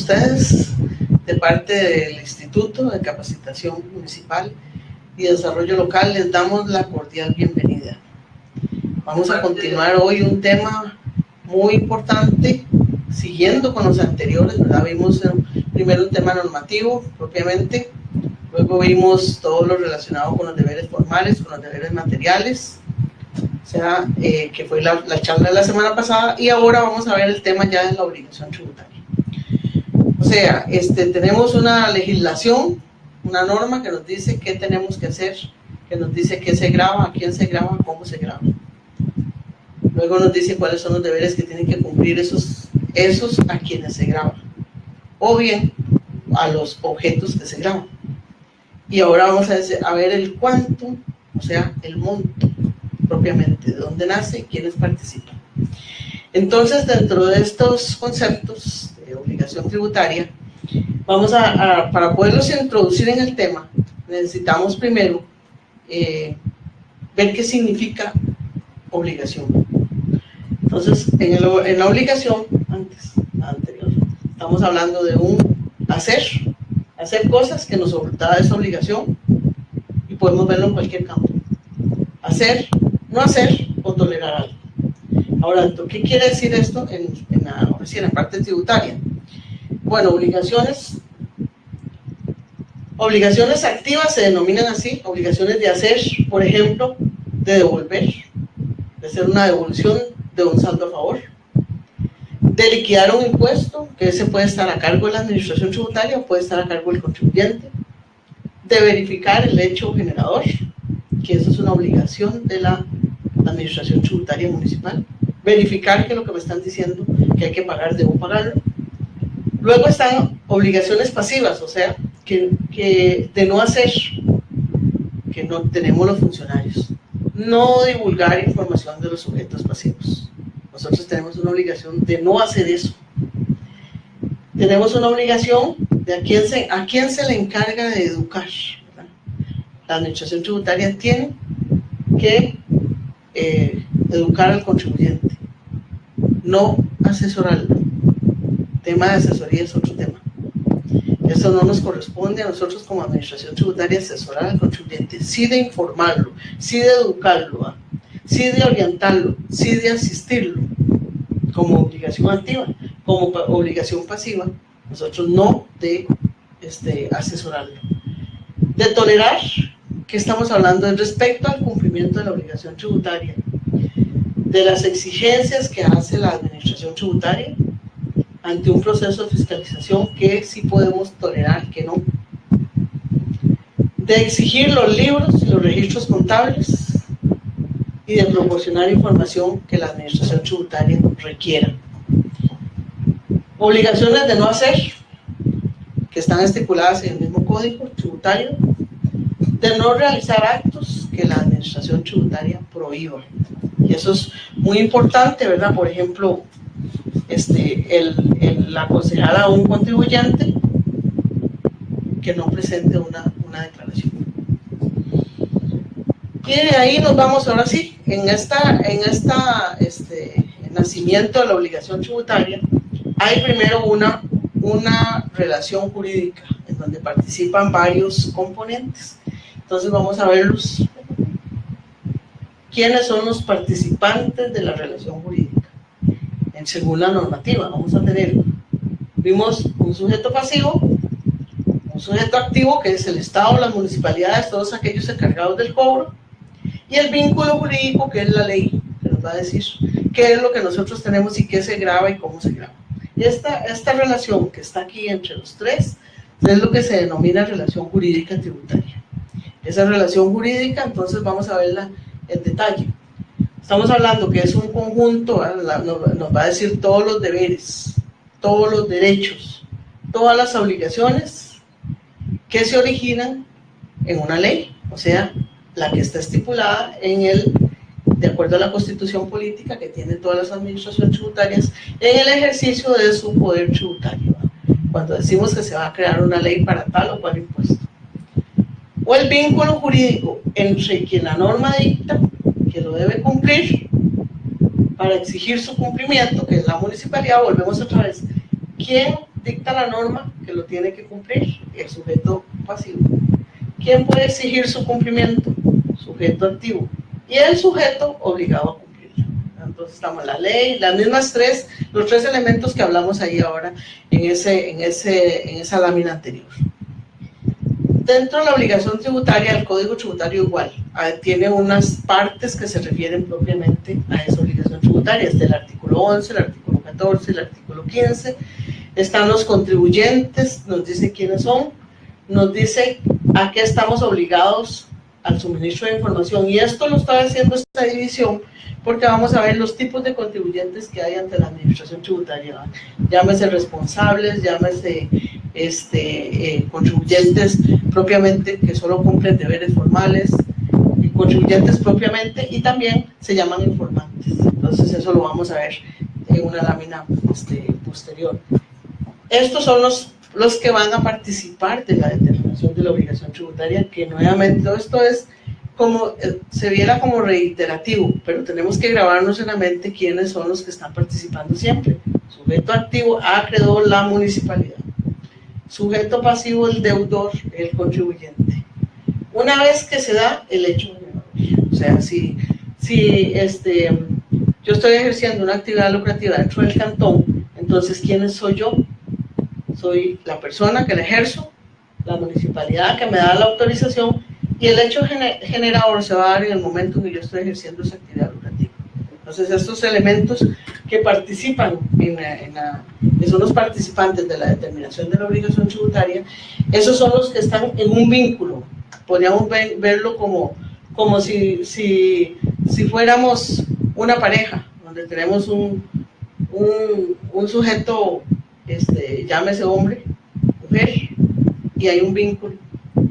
ustedes de parte del Instituto de Capacitación Municipal y Desarrollo Local. Les damos la cordial bienvenida. Vamos a continuar hoy un tema muy importante, siguiendo con los anteriores, ¿verdad? Vimos primero un tema normativo propiamente, luego vimos todo lo relacionado con los deberes formales, con los deberes materiales, o sea, que fue la charla de la semana pasada, y ahora vamos a ver el tema ya de la obligación tributaria. O sea, tenemos una legislación, una norma que nos dice qué tenemos que hacer, que nos dice qué se grava, a quién se grava, cómo se grava. Luego nos dice cuáles son los deberes que tienen que cumplir esos a quienes se graban, o bien a los objetos que se graban. Y ahora vamos a ver el cuánto, o sea, el monto propiamente, de dónde nace y quiénes participan. Entonces, dentro de estos conceptos de obligación tributaria, para poderlos introducir en el tema, necesitamos primero ver qué significa obligación. Entonces, en la obligación, anterior, estamos hablando de hacer cosas que nos da esa obligación, y podemos verlo en cualquier campo. Hacer, no hacer o tolerar algo. Ahora, ¿qué quiere decir esto en la parte tributaria? Bueno, obligaciones activas se denominan así, obligaciones de hacer, por ejemplo, de devolver, de hacer una devolución de un saldo a favor, de liquidar un impuesto, que ese puede estar a cargo de la administración tributaria o puede estar a cargo del contribuyente, de verificar el hecho generador, que eso es una obligación de la administración tributaria municipal, verificar que lo que me están diciendo que hay que pagar, debo pagarlo. Luego están obligaciones pasivas, o sea, que de no hacer, que no tenemos los funcionarios, no divulgar información de los sujetos pasivos. Nosotros tenemos una obligación de no hacer eso. Tenemos una obligación de a quién se le encarga de educar, ¿verdad? La administración tributaria tiene que educar al contribuyente, no asesorarlo. Tema de asesoría es otro tema. Eso no nos corresponde a nosotros como administración tributaria asesorar al contribuyente, sí de informarlo, sí de educarlo, sí de orientarlo, sí de asistirlo, como obligación activa, como obligación pasiva, nosotros no de asesorarlo. De tolerar, ¿qué estamos hablando? Es respecto al cumplimiento de la obligación tributaria, de las exigencias que hace la administración tributaria ante un proceso de fiscalización, que sí podemos tolerar, que no. De exigir los libros y los registros contables y de proporcionar información que la administración tributaria requiera. Obligaciones de no hacer, que están estipuladas en el mismo código tributario, de no realizar actos que la administración tributaria prohíba. Y eso es muy importante, ¿verdad? Por ejemplo, el aconsejar a un contribuyente que no presente una declaración. Y de ahí nos vamos ahora sí, en nacimiento de la obligación tributaria, hay primero una relación jurídica en donde participan varios componentes. Entonces vamos a verlos. ¿Quiénes son los participantes de la relación jurídica? Según la normativa, vimos un sujeto pasivo, un sujeto activo, que es el Estado, las municipalidades, todos aquellos encargados del cobro, y el vínculo jurídico, que es la ley, que nos va a decir qué es lo que nosotros tenemos y qué se grava y cómo se grava. Y esta relación que está aquí entre los tres es lo que se denomina relación jurídica tributaria. Esa relación jurídica, entonces vamos a verla en detalle. Estamos hablando que es un conjunto, nos va a decir todos los deberes, todos los derechos, todas las obligaciones que se originan en una ley, o sea, la que está estipulada de acuerdo a la Constitución política que tiene todas las administraciones tributarias en el ejercicio de su poder tributario, cuando decimos que se va a crear una ley para tal o cual impuesto. O el vínculo jurídico entre quien la norma dicta, que lo debe cumplir, para exigir su cumplimiento, que es la municipalidad. Volvemos otra vez. ¿Quién dicta la norma que lo tiene que cumplir, el sujeto pasivo. ¿Quién puede exigir su cumplimiento? Sujeto activo. Y el sujeto obligado a cumplirlo. Entonces estamos la ley, las mismas los tres elementos que hablamos ahí ahora en esa lámina anterior. Dentro de la obligación tributaria, el Código Tributario igual, tiene unas partes que se refieren propiamente a esa obligación tributaria. Está el artículo 11, el artículo 14, el artículo 15. Están los contribuyentes, nos dice quiénes son, nos dice a qué estamos obligados al suministro de información. Y esto lo está haciendo esta división porque vamos a ver los tipos de contribuyentes que hay ante la administración tributaria. Llámese responsables, llámese contribuyentes propiamente que solo cumplen deberes formales, y contribuyentes propiamente, y también se llaman informantes. Entonces eso lo vamos a ver en una lámina posterior. Estos son los que van a participar de la determinación de la obligación tributaria, que nuevamente todo esto es como, se viera como reiterativo, pero tenemos que grabarnos en la mente quiénes son los que están participando siempre. Sujeto activo, acreedor, la municipalidad. Sujeto pasivo, el deudor, el contribuyente. Una vez que se da el hecho generador, o sea, si yo estoy ejerciendo una actividad lucrativa dentro del cantón, entonces ¿quién soy yo? Soy la persona que la ejerzo, la municipalidad que me da la autorización, y el hecho generador se va a dar en el momento en que yo estoy ejerciendo esa actividad lucrativa. Entonces estos elementos que participan que son los participantes de la determinación de la obligación tributaria, esos son los que están en un vínculo. Podríamos verlo como si fuéramos una pareja, donde tenemos un sujeto, llámese hombre, mujer, y hay un vínculo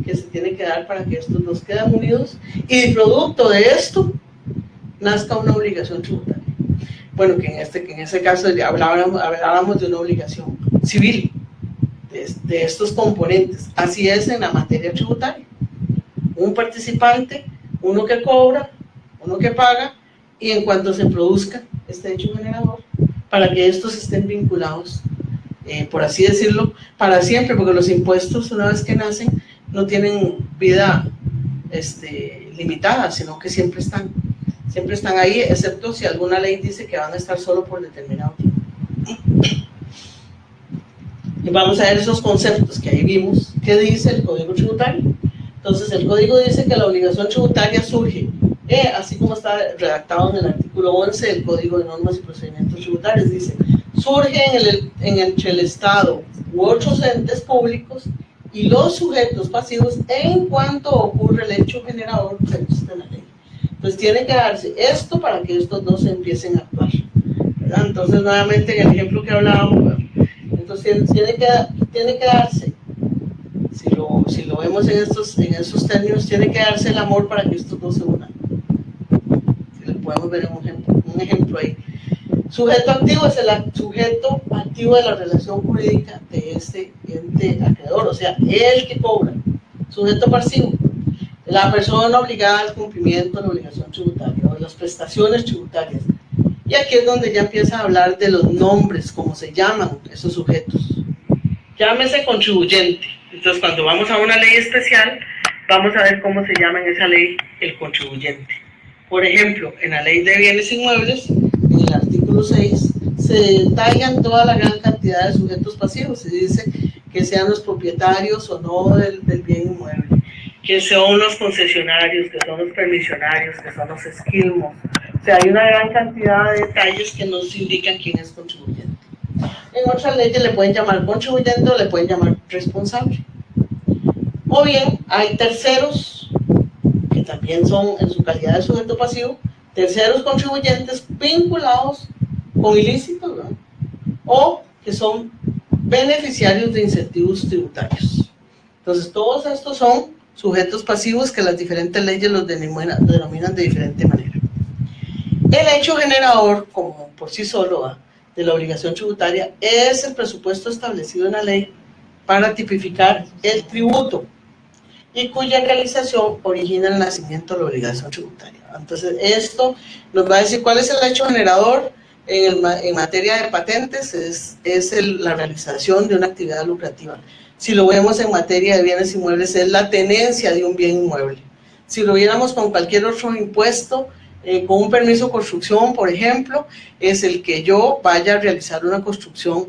que se tiene que dar para que estos dos queden unidos, y producto de esto nazca una obligación tributaria. Bueno, que en ese caso ya hablábamos de una obligación civil, de estos componentes. Así es en la materia tributaria. Un participante, uno que cobra, uno que paga, y en cuanto se produzca este hecho generador, para que estos estén vinculados, por así decirlo, para siempre, porque los impuestos, una vez que nacen, no tienen vida limitada, sino que siempre están ahí, excepto si alguna ley dice que van a estar solo por determinado tiempo. Y vamos a ver esos conceptos que ahí vimos. ¿Qué dice el Código Tributario? Entonces el Código dice que la obligación tributaria surge, así como está redactado en el artículo 11 del Código de Normas y Procedimientos Tributarios, dice, surge entre el Estado u otros entes públicos y los sujetos pasivos en cuanto ocurre el hecho generador previsto en la ley. Entonces tiene que darse esto para que estos dos empiecen a actuar, ¿verdad? Entonces nuevamente en el ejemplo que hablábamos, entonces tiene que darse, si lo vemos en estos términos, tiene que darse el amor para que estos dos se unan. Si lo podemos ver en un ejemplo ahí. Sujeto activo es el sujeto activo de la relación jurídica de este ente acreedor, o sea, el que cobra. Sujeto pasivo, la persona obligada al cumplimiento de la obligación tributaria o de las prestaciones tributarias. Y aquí es donde ya empieza a hablar de los nombres, cómo se llaman esos sujetos. Llámese contribuyente. Entonces, cuando vamos a una ley especial, vamos a ver cómo se llama en esa ley el contribuyente. Por ejemplo, en la ley de bienes inmuebles, en el artículo 6, se detallan toda la gran cantidad de sujetos pasivos. Se dice que sean los propietarios o no del bien inmueble, que son los concesionarios, que son los permisionarios, que son los esquilmos. O sea, hay una gran cantidad de detalles que nos indican quién es contribuyente. En otras leyes le pueden llamar contribuyente o le pueden llamar responsable. O bien hay terceros, que también son en su calidad de sujeto pasivo, terceros contribuyentes vinculados con ilícitos, ¿no? O que son beneficiarios de incentivos tributarios. Entonces todos estos son sujetos pasivos que las diferentes leyes los denominan de diferente manera. El hecho generador, como por sí solo, de la obligación tributaria, es el presupuesto establecido en la ley para tipificar el tributo y cuya realización origina el nacimiento de la obligación tributaria. Entonces esto nos va a decir cuál es el hecho generador, en materia de patentes la realización de una actividad lucrativa. Si lo vemos en materia de bienes inmuebles, es la tenencia de un bien inmueble. Si lo viéramos con cualquier otro impuesto, con un permiso de construcción, por ejemplo, es el que yo vaya a realizar una construcción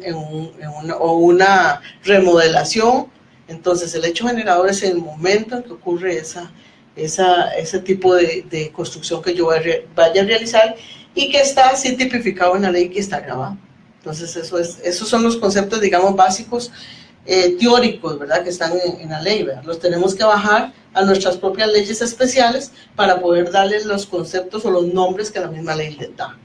o una remodelación. Entonces, el hecho generador es el momento en que ocurre ese tipo de construcción que yo vaya a realizar y que está así tipificado en la ley, que está grabado. Entonces, esos son los conceptos, digamos, básicos teóricos, ¿verdad?, que están en la ley, ¿verdad? Los tenemos que bajar a nuestras propias leyes especiales para poder darles los conceptos o los nombres que la misma ley les da.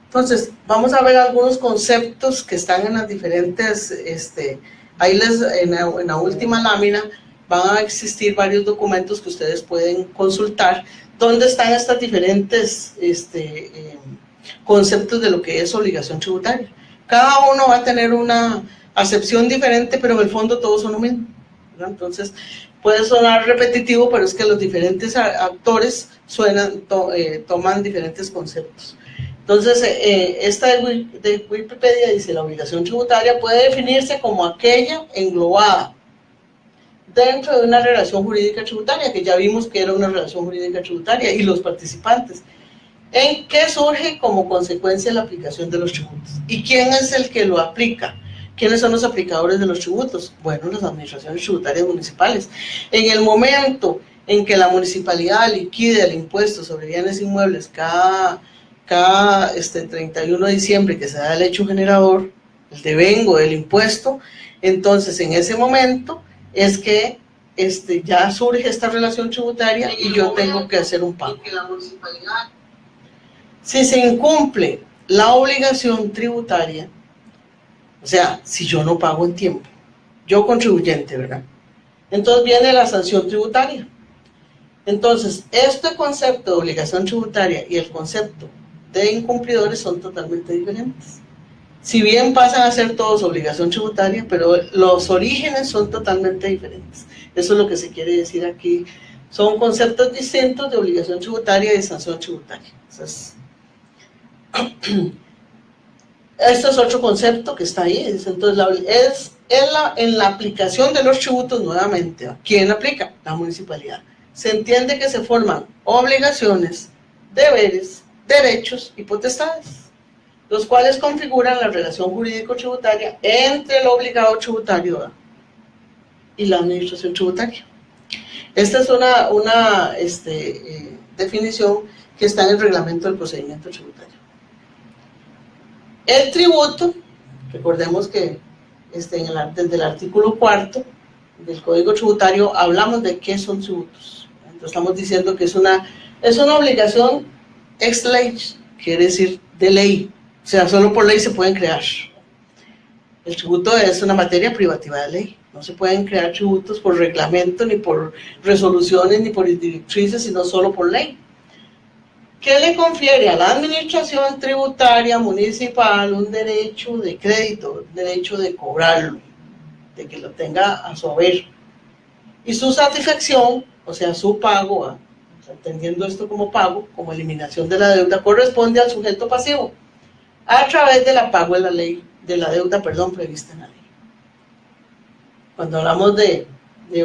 Entonces, vamos a ver algunos conceptos que están en las diferentes, ahí en la última lámina van a existir varios documentos que ustedes pueden consultar, donde están estos diferentes conceptos de lo que es obligación tributaria. Cada uno va a tener una acepción diferente, pero en el fondo todos son lo mismo, ¿verdad? Entonces, puede sonar repetitivo, pero es que los diferentes actores toman diferentes conceptos. Entonces, esta de Wikipedia dice: la obligación tributaria puede definirse como aquella englobada dentro de una relación jurídica tributaria, que ya vimos que era una relación jurídica tributaria, y los participantes, en que surge como consecuencia de la aplicación de los tributos. ¿Y quién es el que lo aplica? ¿Quiénes son los aplicadores de los tributos? Bueno, las administraciones tributarias municipales. En el momento en que la municipalidad liquide el impuesto sobre bienes inmuebles cada 31 de diciembre, que se da el hecho generador, el devengo del impuesto, entonces en ese momento es que ya surge esta relación tributaria y yo tengo que hacer un pago. Si se incumple la obligación tributaria, o sea, si yo no pago en tiempo, yo contribuyente, ¿verdad?, entonces viene la sanción tributaria. Entonces, este concepto de obligación tributaria y el concepto de incumplidores son totalmente diferentes. Si bien pasan a ser todos obligación tributaria, pero los orígenes son totalmente diferentes. Eso es lo que se quiere decir aquí. Son conceptos distintos de obligación tributaria y de sanción tributaria. Entonces, esto es otro concepto que está ahí. Entonces, en la aplicación de los tributos, nuevamente, ¿quién aplica? La municipalidad. Se entiende que se forman obligaciones, deberes, derechos y potestades, los cuales configuran la relación jurídico-tributaria entre el obligado tributario y la administración tributaria. Esta es una definición que está en el reglamento del procedimiento tributario. El tributo, recordemos que desde el artículo 4 del Código Tributario hablamos de qué son tributos. Entonces estamos diciendo que es una obligación ex ley, quiere decir de ley, o sea, solo por ley se pueden crear. El tributo es una materia privativa de ley, no se pueden crear tributos por reglamento, ni por resoluciones, ni por directrices, sino solo por ley. ¿Qué le confiere a la administración tributaria municipal un derecho de crédito, un derecho de cobrarlo, de que lo tenga a su haber? Y su satisfacción, o sea, su pago, entendiendo esto como pago, como eliminación de la deuda, corresponde al sujeto pasivo, a través de la pago de la deuda prevista en la ley. Cuando hablamos de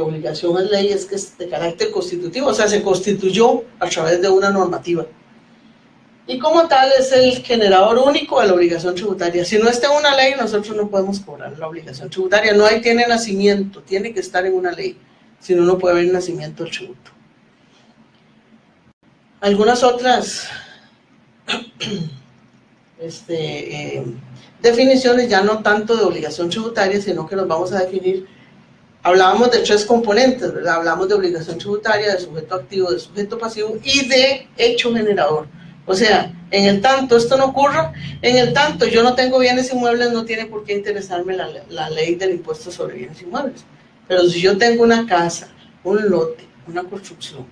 obligación en ley, es que es de carácter constitutivo, o sea, se constituyó a través de una normativa. Y como tal es el generador único de la obligación tributaria. Si no está en una ley, nosotros no podemos cobrar la obligación tributaria. No tiene nacimiento, tiene que estar en una ley. Si no, no puede haber nacimiento del tributo. Algunas otras definiciones, ya no tanto de obligación tributaria, sino que nos vamos a definir. Hablábamos de 3 componentes, ¿verdad? Hablamos de obligación tributaria, de sujeto activo, de sujeto pasivo y de hecho generador. O sea, en el tanto esto no ocurra, en el tanto yo no tengo bienes inmuebles, no tiene por qué interesarme la ley del impuesto sobre bienes inmuebles. Pero si yo tengo una casa, un lote, una construcción,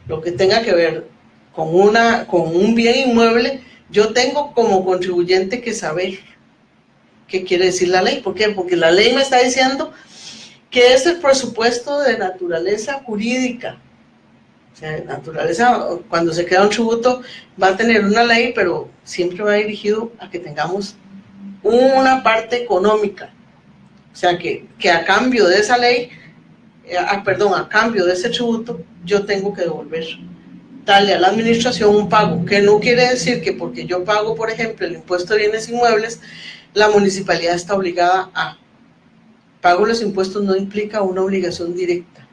lo que tenga que ver con un bien inmueble, yo tengo como contribuyente que saber qué quiere decir la ley. ¿Por qué? Porque la ley me está diciendo que es el presupuesto de naturaleza jurídica, O sea, naturaleza, cuando se crea un tributo, va a tener una ley, pero siempre va dirigido a que tengamos una parte económica. O sea, que a cambio de esa ley, perdón, a cambio de ese tributo, yo tengo que devolver, darle a la administración un pago, que no quiere decir que porque yo pago, por ejemplo, el impuesto de bienes inmuebles, la municipalidad está obligada a. Pago los impuestos no implica una obligación directa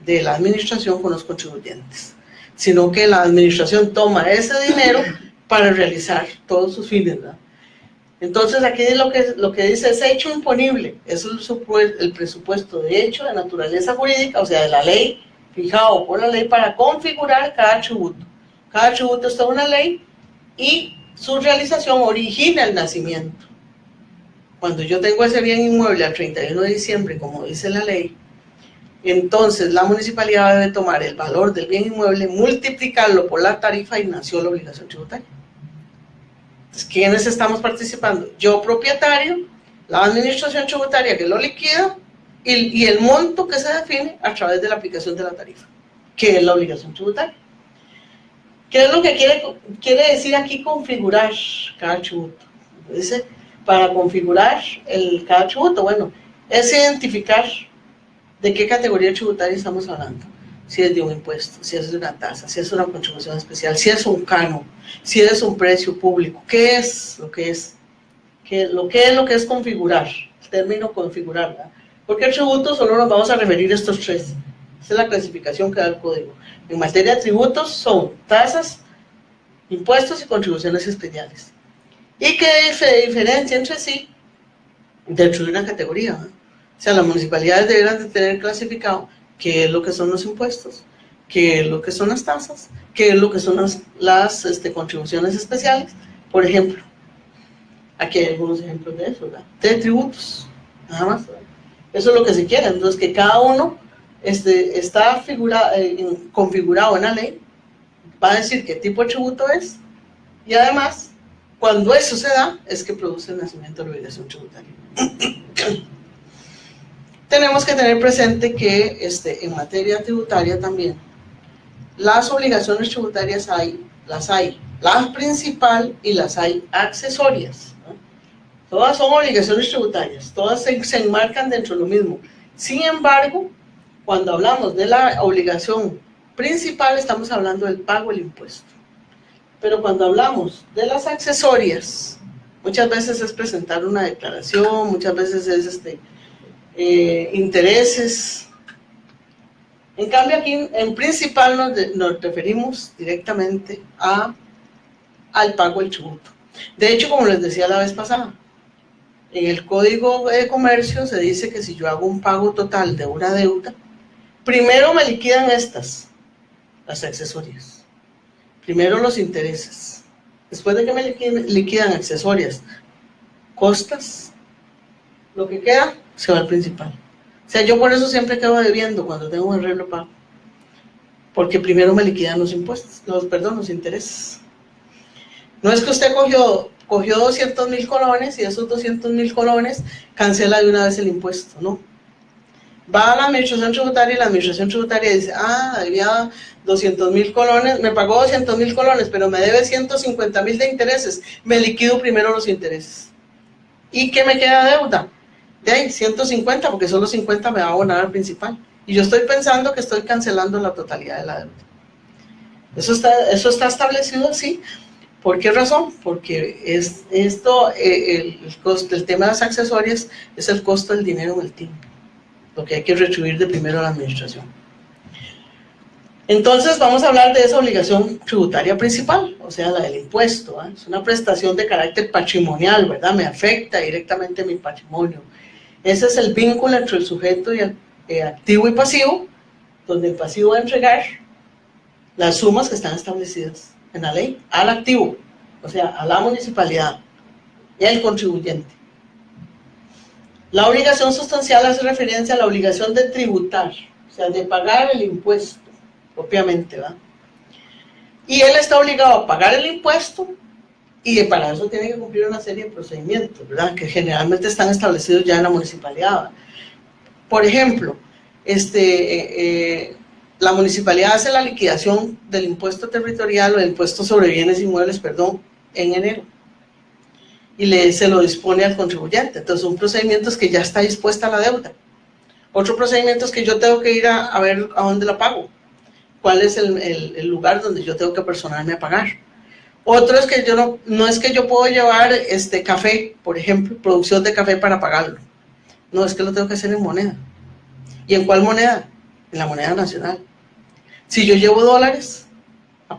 de la administración con los contribuyentes, sino que la administración toma ese dinero para realizar todos sus fines, ¿verdad? Entonces aquí lo que dice es hecho imponible, es el presupuesto de hecho de naturaleza jurídica, o sea, de la ley, fijado por la ley para configurar cada tributo. Cada tributo está en una ley y su realización origina el nacimiento. Cuando yo tengo ese bien inmueble al 31 de diciembre, como dice la ley, entonces la municipalidad debe tomar el valor del bien inmueble, multiplicarlo por la tarifa y nació la obligación tributaria. Entonces, ¿quiénes estamos participando? Yo, propietario, la administración tributaria que lo liquida y el monto que se define a través de la aplicación de la tarifa, que es la obligación tributaria. ¿Qué es lo que quiere decir aquí configurar cada tributo? Dice, para configurar cada tributo, bueno, es identificar de qué categoría tributaria estamos hablando. Si es de un impuesto, si es de una tasa, si es una contribución especial, si es un canon, si es un precio público. ¿Qué es lo que es? Lo que es configurar, el término configurar, ¿verdad? Porque el tributo solo nos vamos a referir a estos tres. Esa es la clasificación que da el código. En materia de tributos son tasas, impuestos y contribuciones especiales. Y que se diferencia entre sí dentro de una categoría, ¿verdad? O sea, las municipalidades deberán de tener clasificado qué es lo que son los impuestos, qué es lo que son las tasas, qué es lo que son las contribuciones especiales. Por ejemplo, aquí hay algunos ejemplos de eso, ¿verdad? De tributos, nada más, ¿verdad? Eso es lo que se quiere, entonces que cada uno está configurado en la ley, va a decir qué tipo de tributo es, y además, cuando eso se da, es que produce el nacimiento de la obligación tributaria. Tenemos que tener presente que en materia tributaria también, las obligaciones tributarias las hay principal y las hay accesorias, ¿no? Todas son obligaciones tributarias, todas se enmarcan dentro de lo mismo. Sin embargo, cuando hablamos de la obligación principal, estamos hablando del pago del impuesto. Pero cuando hablamos de las accesorias, muchas veces es presentar una declaración, muchas veces es intereses. En cambio aquí en principal nos referimos directamente al pago del tributo. De hecho, como les decía la vez pasada, en el Código de Comercio se dice que si yo hago un pago total de una deuda, primero me liquidan las accesorias, primero los intereses, después de que me liquidan accesorias, costas, lo que queda se va al principal. O sea, yo por eso siempre quedo debiendo cuando tengo un arreglo pago, porque primero me liquidan los impuestos, los intereses. No es que usted cogió 200,000 colones y esos 200,000 colones cancela de una vez el impuesto, no. Va a la administración tributaria y la administración tributaria dice, debía 200,000 colones, me pagó 200,000 colones, pero me debe 150,000 de intereses, me liquido primero los intereses. ¿Y qué me queda de deuda? De ahí, 150, porque solo 50 me va a abonar al principal. Y yo estoy pensando que estoy cancelando la totalidad de la deuda. Eso está establecido así. ¿Por qué razón? Porque el tema de las accesorias es el costo del dinero en el tiempo, lo que hay que retribuir de primero a la administración. Entonces vamos a hablar de esa obligación tributaria principal, o sea, la del impuesto, ¿eh? Es una prestación de carácter patrimonial, ¿verdad? Me afecta directamente mi patrimonio. Ese es el vínculo entre el sujeto y activo y pasivo, donde el pasivo va a entregar las sumas que están establecidas en la ley al activo, o sea, a la municipalidad y al contribuyente. La obligación sustancial hace referencia a la obligación de tributar, o sea, de pagar el impuesto propiamente, ¿verdad? Y él está obligado a pagar el impuesto y para eso tiene que cumplir una serie de procedimientos, ¿verdad? Que generalmente están establecidos ya en la municipalidad, ¿verdad? Por ejemplo, la municipalidad hace la liquidación del impuesto territorial o del impuesto sobre bienes inmuebles, perdón, en enero. Y se lo dispone al contribuyente. Entonces, un procedimiento es que ya está dispuesta la deuda. Otro procedimiento es que yo tengo que ir a ver a dónde la pago. ¿Cuál es el lugar donde yo tengo que personarme a pagar? Otro es que yo no es que yo puedo llevar café, por ejemplo, producción de café para pagarlo. No, es que lo tengo que hacer en moneda. ¿Y en cuál moneda? En la moneda nacional. Si yo llevo dólares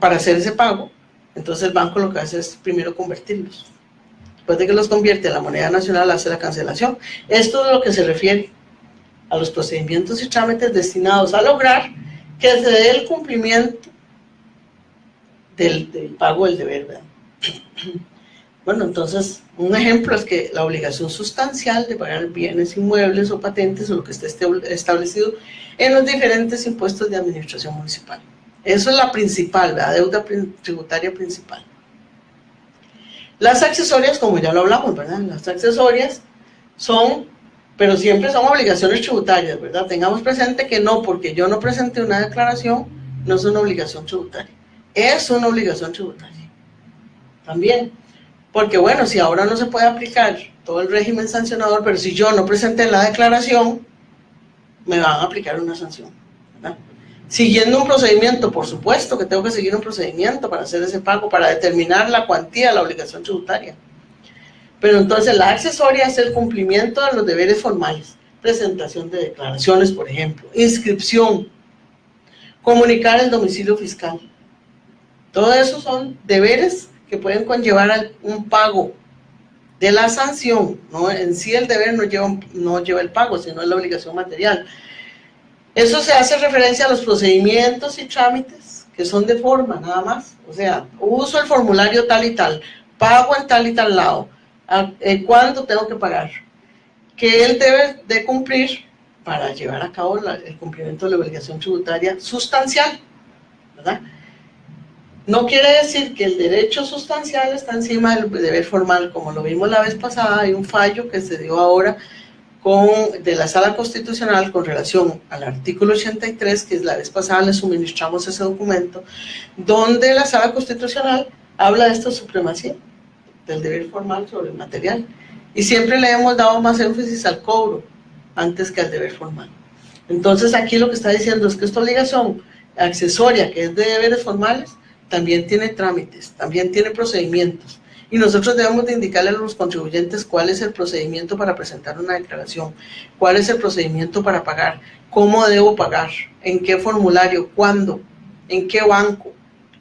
para hacer ese pago, entonces el banco lo que hace es primero convertirlos. Después de que los convierte en la moneda nacional, hace la cancelación. Esto es lo que se refiere a los procedimientos y trámites destinados a lograr que se dé el cumplimiento del pago del deber, ¿verdad? Bueno, entonces, un ejemplo es que la obligación sustancial de pagar bienes inmuebles o patentes o lo que esté establecido en los diferentes impuestos de administración municipal. Eso es la principal, la deuda tributaria principal. Las accesorias, como ya lo hablamos, ¿verdad? Las accesorias son, pero siempre son obligaciones tributarias, ¿verdad? Tengamos presente que no, porque yo no presenté una declaración, no es una obligación tributaria. Es una obligación tributaria. También, porque bueno, si ahora no se puede aplicar todo el régimen sancionador, pero si yo no presenté la declaración, me van a aplicar una sanción, ¿verdad? Siguiendo un procedimiento, por supuesto que tengo que seguir un procedimiento para hacer ese pago, para determinar la cuantía de la obligación tributaria. Pero entonces la accesoria es el cumplimiento de los deberes formales, presentación de declaraciones, por ejemplo, inscripción, comunicar el domicilio fiscal. Todo eso son deberes que pueden conllevar a un pago de la sanción, ¿no? En sí el deber no lleva el pago, sino es la obligación material. Eso se hace referencia a los procedimientos y trámites que son de forma nada más, o sea, uso el formulario tal y tal, pago en tal y tal lado, ¿cuándo tengo que pagar? Que él debe de cumplir para llevar a cabo el cumplimiento de la obligación tributaria sustancial, ¿verdad? No quiere decir que el derecho sustancial está encima del deber formal, como lo vimos la vez pasada. Hay un fallo que se dio ahora de la Sala Constitucional con relación al artículo 83, que la vez pasada le suministramos ese documento, donde la Sala Constitucional habla de esta supremacía del deber formal sobre el material, y siempre le hemos dado más énfasis al cobro antes que al deber formal. Entonces aquí lo que está diciendo es que esta obligación accesoria, que es de deberes formales, también tiene trámites, también tiene procedimientos, y nosotros debemos de indicarle a los contribuyentes cuál es el procedimiento para presentar una declaración, cuál es el procedimiento para pagar, cómo debo pagar, en qué formulario, cuándo, en qué banco,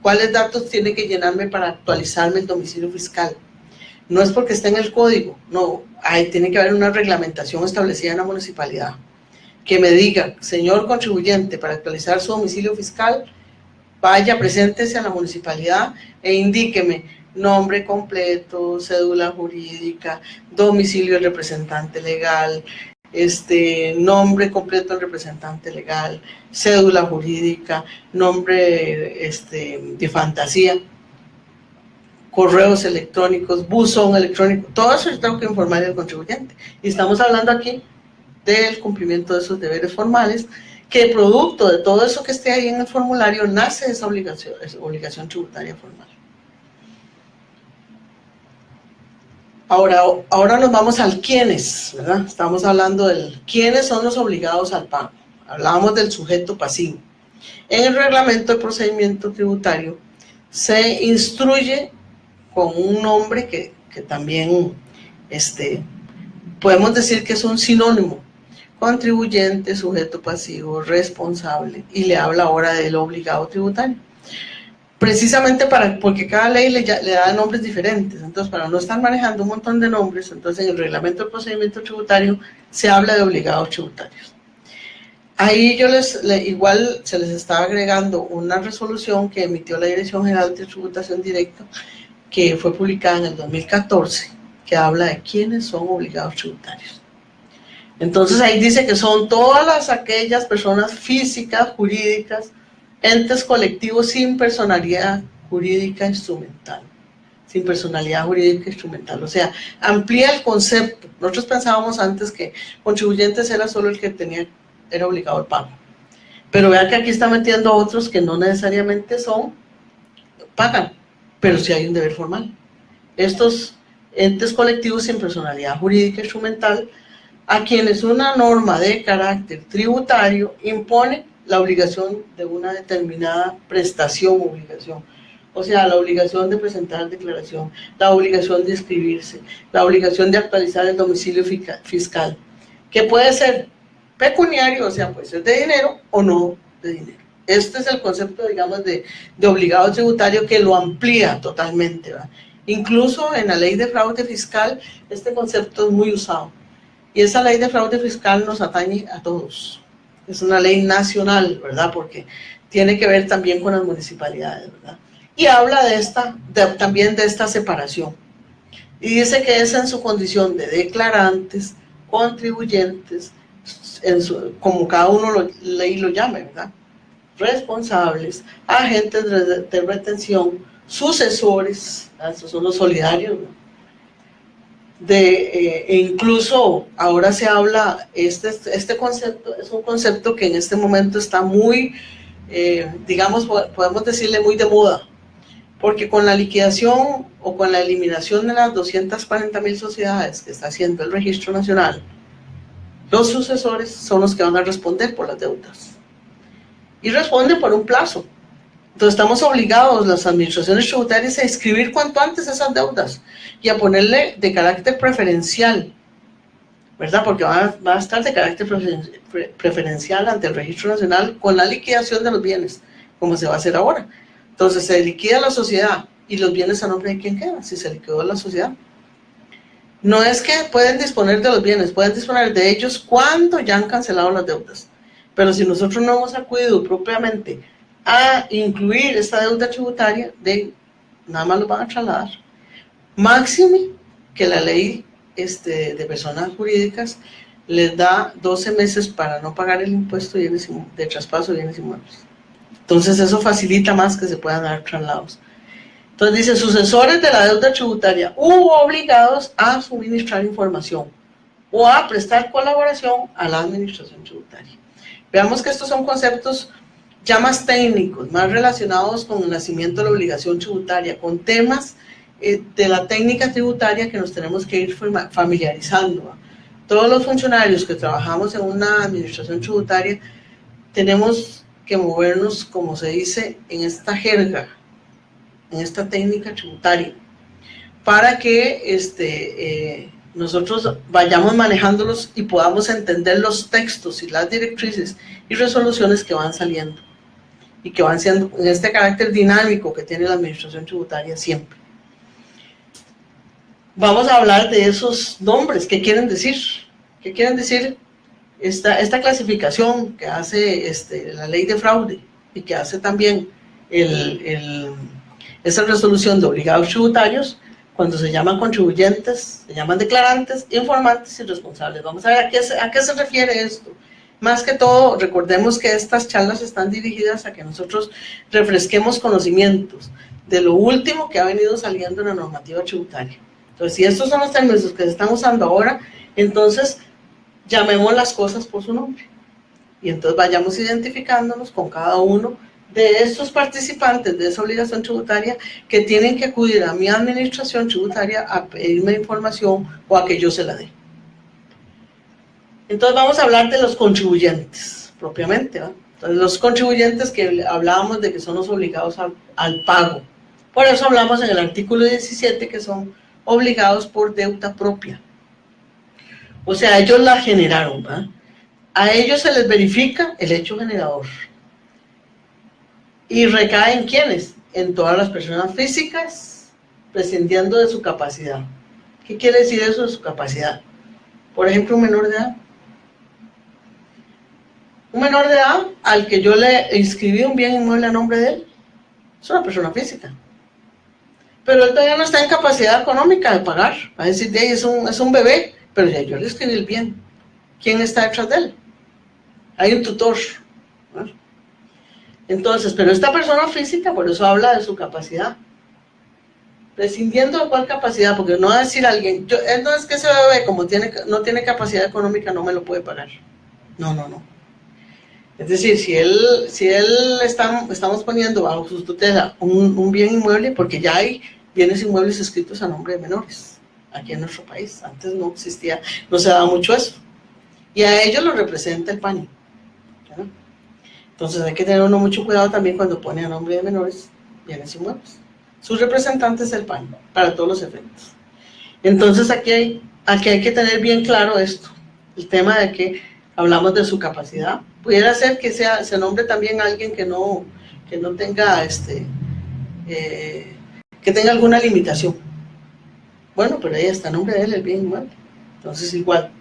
cuáles datos tiene que llenarme para actualizarme el domicilio fiscal. No es porque esté en el código, no, tiene que haber una reglamentación establecida en la municipalidad que me diga, señor contribuyente, para actualizar su domicilio fiscal, vaya, preséntese a la municipalidad e indíqueme nombre completo, cédula jurídica, domicilio del representante legal, nombre completo del representante legal, cédula jurídica, nombre de fantasía, correos electrónicos, buzón electrónico, todo eso yo tengo que informar al contribuyente. Y estamos hablando aquí del cumplimiento de esos deberes formales, que producto de todo eso que esté ahí en el formulario nace esa obligación tributaria formal. Ahora nos vamos al quiénes, ¿verdad? Estamos hablando del quiénes son los obligados al pago. Hablábamos del sujeto pasivo. En el reglamento de procedimiento tributario se instruye con un nombre que también podemos decir que es un sinónimo: contribuyente, sujeto pasivo, responsable, y le habla ahora del obligado tributario. Precisamente porque cada ley le da nombres diferentes, entonces para no estar manejando un montón de nombres, entonces en el reglamento de procedimiento tributario se habla de obligados tributarios. Ahí igual se les estaba agregando una resolución que emitió la Dirección General de Tributación Directa, que fue publicada en el 2014, que habla de quiénes son obligados tributarios. Entonces ahí dice que son todas aquellas personas físicas, jurídicas, entes colectivos sin personalidad jurídica instrumental. Sin personalidad jurídica instrumental. O sea, amplía el concepto. Nosotros pensábamos antes que contribuyentes era solo el que era obligado al pago. Pero vea que aquí está metiendo a otros que no necesariamente pagan, pero sí hay un deber formal. Estos entes colectivos sin personalidad jurídica instrumental, a quienes una norma de carácter tributario impone la obligación de una determinada prestación o obligación. O sea, la obligación de presentar declaración, la obligación de inscribirse, la obligación de actualizar el domicilio fiscal, que puede ser pecuniario, o sea, puede ser de dinero o no de dinero. Este es el concepto, digamos, de obligado tributario, que lo amplía totalmente, ¿verdad? Incluso en la ley de fraude fiscal, este concepto es muy usado. Y esa ley de fraude fiscal nos atañe a todos. Es una ley nacional, ¿verdad? Porque tiene que ver también con las municipalidades, ¿verdad? Y habla también de esta separación. Y dice que es en su condición de declarantes, contribuyentes, como cada uno ley lo llame, ¿verdad? Responsables, agentes de retención, sucesores, estos son los solidarios, ¿no? E incluso ahora se habla, este concepto es un concepto que en este momento está muy, digamos, podemos decirle muy de moda, porque con la liquidación o con la eliminación de las 240,000 sociedades que está haciendo el Registro Nacional, los sucesores son los que van a responder por las deudas. Y responden por un plazo. Entonces estamos obligados, las administraciones tributarias, a inscribir cuanto antes esas deudas y a ponerle de carácter preferencial, ¿verdad? Porque va a estar de carácter preferencial ante el Registro Nacional con la liquidación de los bienes, como se va a hacer ahora. Entonces se liquida la sociedad y los bienes a nombre de quién quedan, si se liquidó la sociedad. No es que pueden disponer de los bienes, pueden disponer de ellos cuando ya han cancelado las deudas. Pero si nosotros no hemos acudido propiamente a incluir esta deuda tributaria, nada más lo van a trasladar. Máxime que la ley de personas jurídicas les da 12 meses para no pagar el impuesto de traspaso de bienes inmuebles. Entonces eso facilita más que se puedan dar traslados. Entonces dice, sucesores de la deuda tributaria u obligados a suministrar información o a prestar colaboración a la administración tributaria. Veamos que estos son conceptos ya más técnicos, más relacionados con el nacimiento de la obligación tributaria, con temas de la técnica tributaria que nos tenemos que ir familiarizando. Todos los funcionarios que trabajamos en una administración tributaria tenemos que movernos, como se dice, en esta jerga, en esta técnica tributaria, para que nosotros vayamos manejándolos y podamos entender los textos y las directrices y resoluciones que van saliendo y que van siendo en este carácter dinámico que tiene la administración tributaria siempre. Vamos a hablar de esos nombres. ¿Qué quieren decir? ¿Qué quieren decir esta clasificación que hace la ley de fraude y que hace también esa resolución de obligados tributarios? Cuando se llaman contribuyentes, se llaman declarantes, informantes y responsables. Vamos a ver a qué se refiere esto. Más que todo, recordemos que estas charlas están dirigidas a que nosotros refresquemos conocimientos de lo último que ha venido saliendo en la normativa tributaria. Entonces, si estos son los términos que se están usando ahora, entonces llamemos las cosas por su nombre. Y entonces vayamos identificándonos con cada uno de estos participantes de esa obligación tributaria que tienen que acudir a mi administración tributaria a pedirme información o a que yo se la dé. Entonces vamos a hablar de los contribuyentes, propiamente, ¿no? Entonces los contribuyentes que hablábamos de que son los obligados al pago. Por eso hablamos en el artículo 17 que son obligados por deuda propia. O sea, ellos la generaron, ¿verdad? A ellos se les verifica el hecho generador. ¿Y recae en quiénes? En todas las personas físicas, prescindiendo de su capacidad. ¿Qué quiere decir eso de su capacidad? Por ejemplo, un menor de edad. Un menor de edad al que yo le inscribí un bien inmueble a nombre de él, es una persona física. Pero él todavía no está en capacidad económica de pagar. Va a decir, es un bebé, pero ya yo le escribí el bien. ¿Quién está detrás de él? Hay un tutor, ¿no? Entonces, pero esta persona física, por eso habla de su capacidad. Prescindiendo de cuál capacidad, porque no va a decir alguien, no es que ese bebé, como no tiene capacidad económica, no me lo puede pagar. No. Es decir, si estamos poniendo bajo su tutela un bien inmueble, porque ya hay bienes inmuebles escritos a nombre de menores aquí en nuestro país. Antes no existía, no se daba mucho eso. Y a ellos lo representa el PANI, ¿verdad? Entonces hay que tener uno mucho cuidado también cuando pone a nombre de menores bienes inmuebles. Su representante es el PANI, para todos los efectos. Entonces aquí hay que tener bien claro esto, el tema de que hablamos de su capacidad. Pudiera ser que se nombre también a alguien que no tenga, que tenga alguna limitación. Bueno, pero ahí está el nombre de él, el bien inmueble. Entonces igual.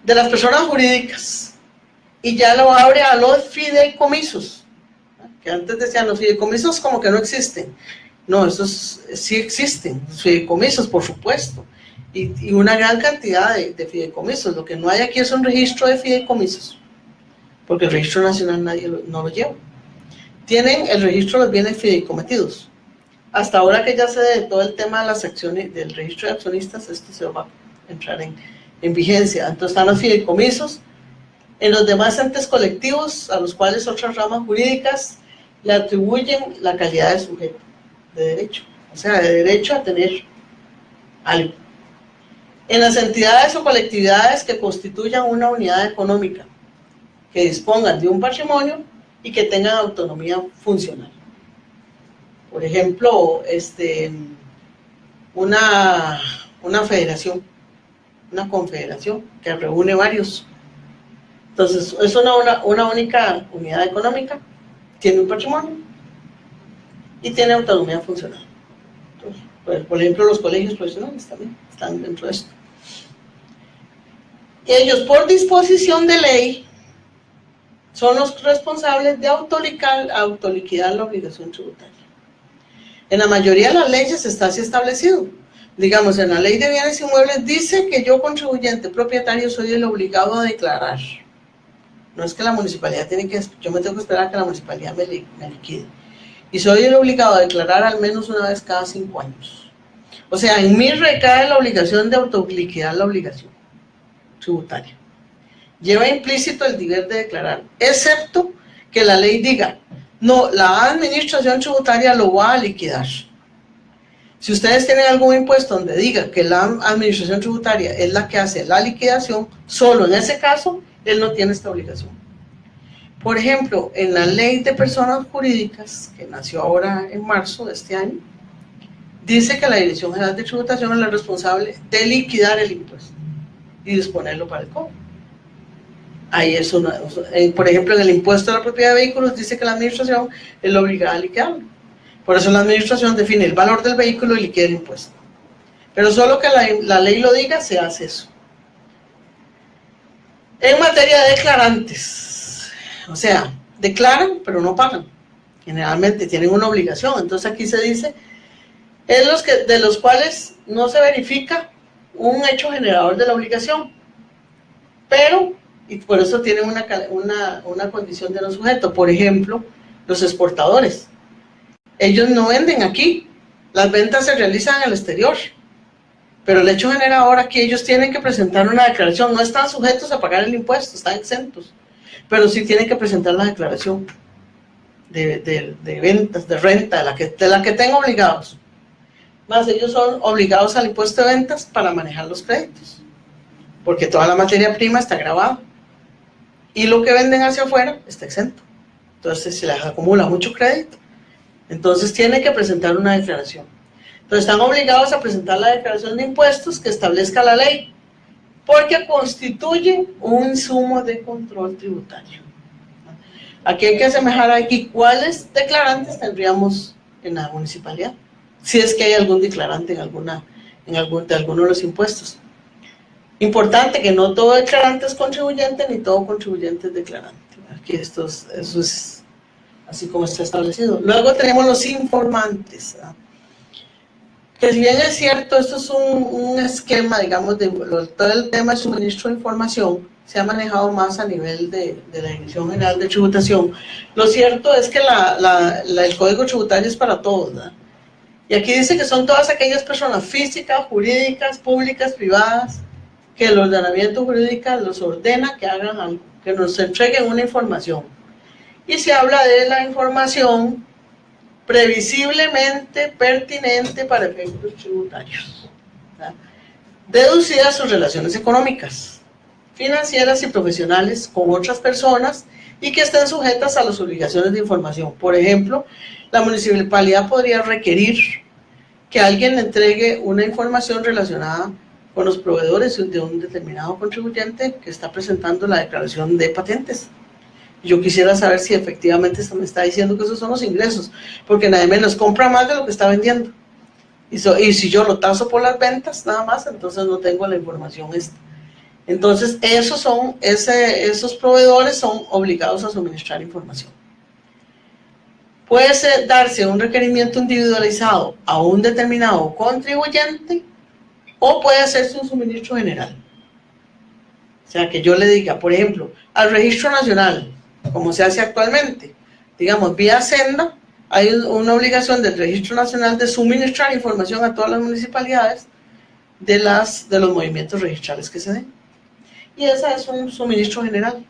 De las personas jurídicas, y ya lo abre a los fideicomisos, que antes decían los fideicomisos como que no existen. No, estos sí existen, los fideicomisos, por supuesto, y una gran cantidad de fideicomisos. Lo que no hay aquí es un registro de fideicomisos, porque el registro nacional no lo lleva. Tienen el registro de los bienes fideicometidos. Hasta ahora que ya se de todo el tema de las acciones, del registro de accionistas, esto se va a entrar en vigencia. Entonces están los fideicomisos. En los demás entes colectivos, a los cuales otras ramas jurídicas le atribuyen la calidad de sujeto de derecho, o sea, de derecho a tener algo. En las entidades o colectividades que constituyan una unidad económica, que dispongan de un patrimonio y que tengan autonomía funcional. Por ejemplo, una federación, una confederación que reúne varios. Entonces, es una única unidad económica, tiene un patrimonio y tiene autonomía funcional. Entonces, por ejemplo, los colegios profesionales también están dentro de esto. Ellos, por disposición de ley, son los responsables de autoliquidar la obligación tributaria. En la mayoría de las leyes está así establecido. Digamos, en la ley de bienes inmuebles dice que yo, contribuyente propietario, soy el obligado a declarar. No es que la municipalidad yo me tengo que esperar a que la municipalidad me liquide. Y soy el obligado a declarar al menos una vez cada 5 años. O sea, en mí recae la obligación de autoliquidar la obligación tributaria. Lleva implícito el deber de declarar, excepto que la ley diga, no, la administración tributaria lo va a liquidar. Si ustedes tienen algún impuesto donde diga que la administración tributaria es la que hace la liquidación, solo en ese caso, él no tiene esta obligación. Por ejemplo, en la ley de personas jurídicas, que nació ahora en marzo de este año, dice que la Dirección General de Tributación es la responsable de liquidar el impuesto y disponerlo para el cobro. Ahí es por ejemplo, en el impuesto a la propiedad de vehículos dice que la administración es la obligada a liquidarlo. Por eso la administración define el valor del vehículo y liquida el impuesto. Pero solo que la ley lo diga, se hace eso. En materia de declarantes, o sea, declaran pero no pagan. Generalmente tienen una obligación. Entonces aquí se dice, es de los cuales no se verifica un hecho generador de la obligación. Pero, y por eso tienen una condición de no sujeto. Por ejemplo, los exportadores. Ellos no venden aquí, las ventas se realizan en el exterior, pero el hecho generador aquí ellos tienen que presentar una declaración, no están sujetos a pagar el impuesto, están exentos, pero sí tienen que presentar la declaración de ventas, de renta, de la que tengan obligados. Más ellos son obligados al impuesto de ventas para manejar los créditos, porque toda la materia prima está grabada, y lo que venden hacia afuera está exento, entonces se les acumula mucho crédito. Entonces tiene que presentar una declaración. Entonces están obligados a presentar la declaración de impuestos que establezca la ley, porque constituye un insumo de control tributario. Aquí hay que asemejar aquí cuáles declarantes tendríamos en la municipalidad, si es que hay algún declarante de alguno de los impuestos. Importante que no todo declarante es contribuyente, ni todo contribuyente es declarante. Aquí eso es así como está establecido. Luego tenemos los informantes, ¿verdad? Que si bien es cierto, esto es un esquema, digamos, de todo el tema de suministro de información, se ha manejado más a nivel de la Dirección General de Tributación. Lo cierto es que el Código Tributario es para todos, ¿verdad? Y aquí dice que son todas aquellas personas físicas, jurídicas, públicas, privadas, que el ordenamiento jurídico los ordena que hagan algo. que nos entreguen una información. Y se habla de la información previsiblemente pertinente para efectos tributarios, ¿verdad? Deducida sus relaciones económicas, financieras y profesionales con otras personas y que estén sujetas a las obligaciones de información. Por ejemplo, la municipalidad podría requerir que alguien le entregue una información relacionada con los proveedores de un determinado contribuyente que está presentando la declaración de patentes. Yo quisiera saber si efectivamente se me está diciendo que esos son los ingresos, porque nadie menos compra más de lo que está vendiendo. Y si yo lo taso por las ventas nada más, entonces no tengo la información esta. Entonces, esos proveedores son obligados a suministrar información. Puede darse un requerimiento individualizado a un determinado contribuyente o puede hacerse un suministro general. O sea, que yo le diga, por ejemplo, al Registro Nacional, como se hace actualmente, digamos, vía Senda, hay una obligación del Registro Nacional de suministrar información a todas las municipalidades de los movimientos registrales que se den. Y ese es un suministro general,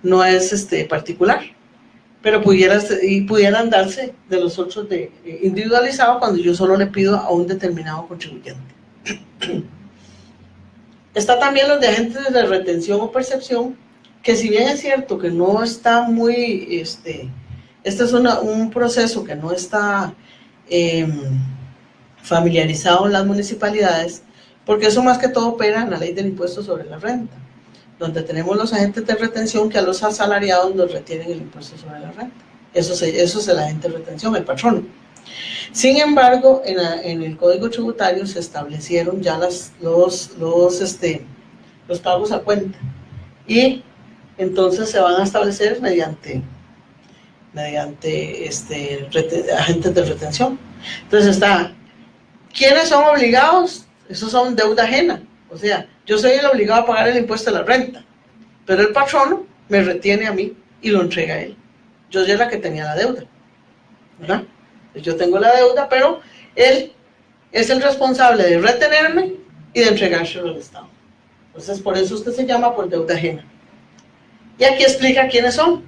no es particular, pero pudieran darse de los otros individualizado cuando yo solo le pido a un determinado contribuyente. Está también los de agentes de retención o percepción, que si bien es cierto que no está muy, este es un proceso que no está familiarizado en las municipalidades, porque eso más que todo opera en la ley del impuesto sobre la renta, donde tenemos los agentes de retención que a los asalariados nos retienen el impuesto sobre la renta. Eso es el agente de retención, el patrono. Sin embargo, en el Código Tributario se establecieron ya los pagos a cuenta, y entonces se van a establecer mediante agentes de retención. Entonces ¿quiénes son obligados? Esos son deuda ajena. O sea, yo soy el obligado a pagar el impuesto de la renta, pero el patrono me retiene a mí y lo entrega a él. Yo ya era la que tenía la deuda, ¿verdad? Yo tengo la deuda, pero él es el responsable de retenerme y de entregárselo al Estado. Entonces, por eso usted se llama por deuda ajena. Y aquí explica quiénes son.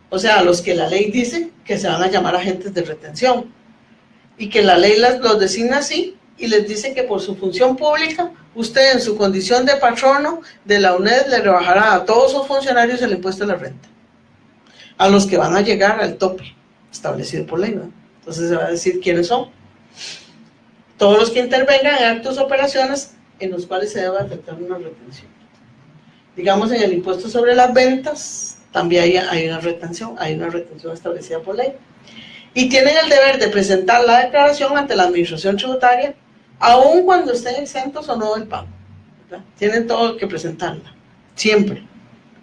O sea, los que la ley dice que se van a llamar agentes de retención, y que la ley los designa así, y les dice que por su función pública, usted en su condición de patrono de la UNED le rebajará a todos sus funcionarios el impuesto de la renta, a los que van a llegar al tope establecido por ley, ¿no? Entonces se va a decir quiénes son. Todos los que intervengan en actos o operaciones en los cuales se debe afectar una retención. Digamos, en el impuesto sobre las ventas también hay una retención establecida por ley. Y tienen el deber de presentar la declaración ante la administración tributaria, aun cuando estén exentos o no del pago, ¿verdad? Tienen todo que presentarla, siempre,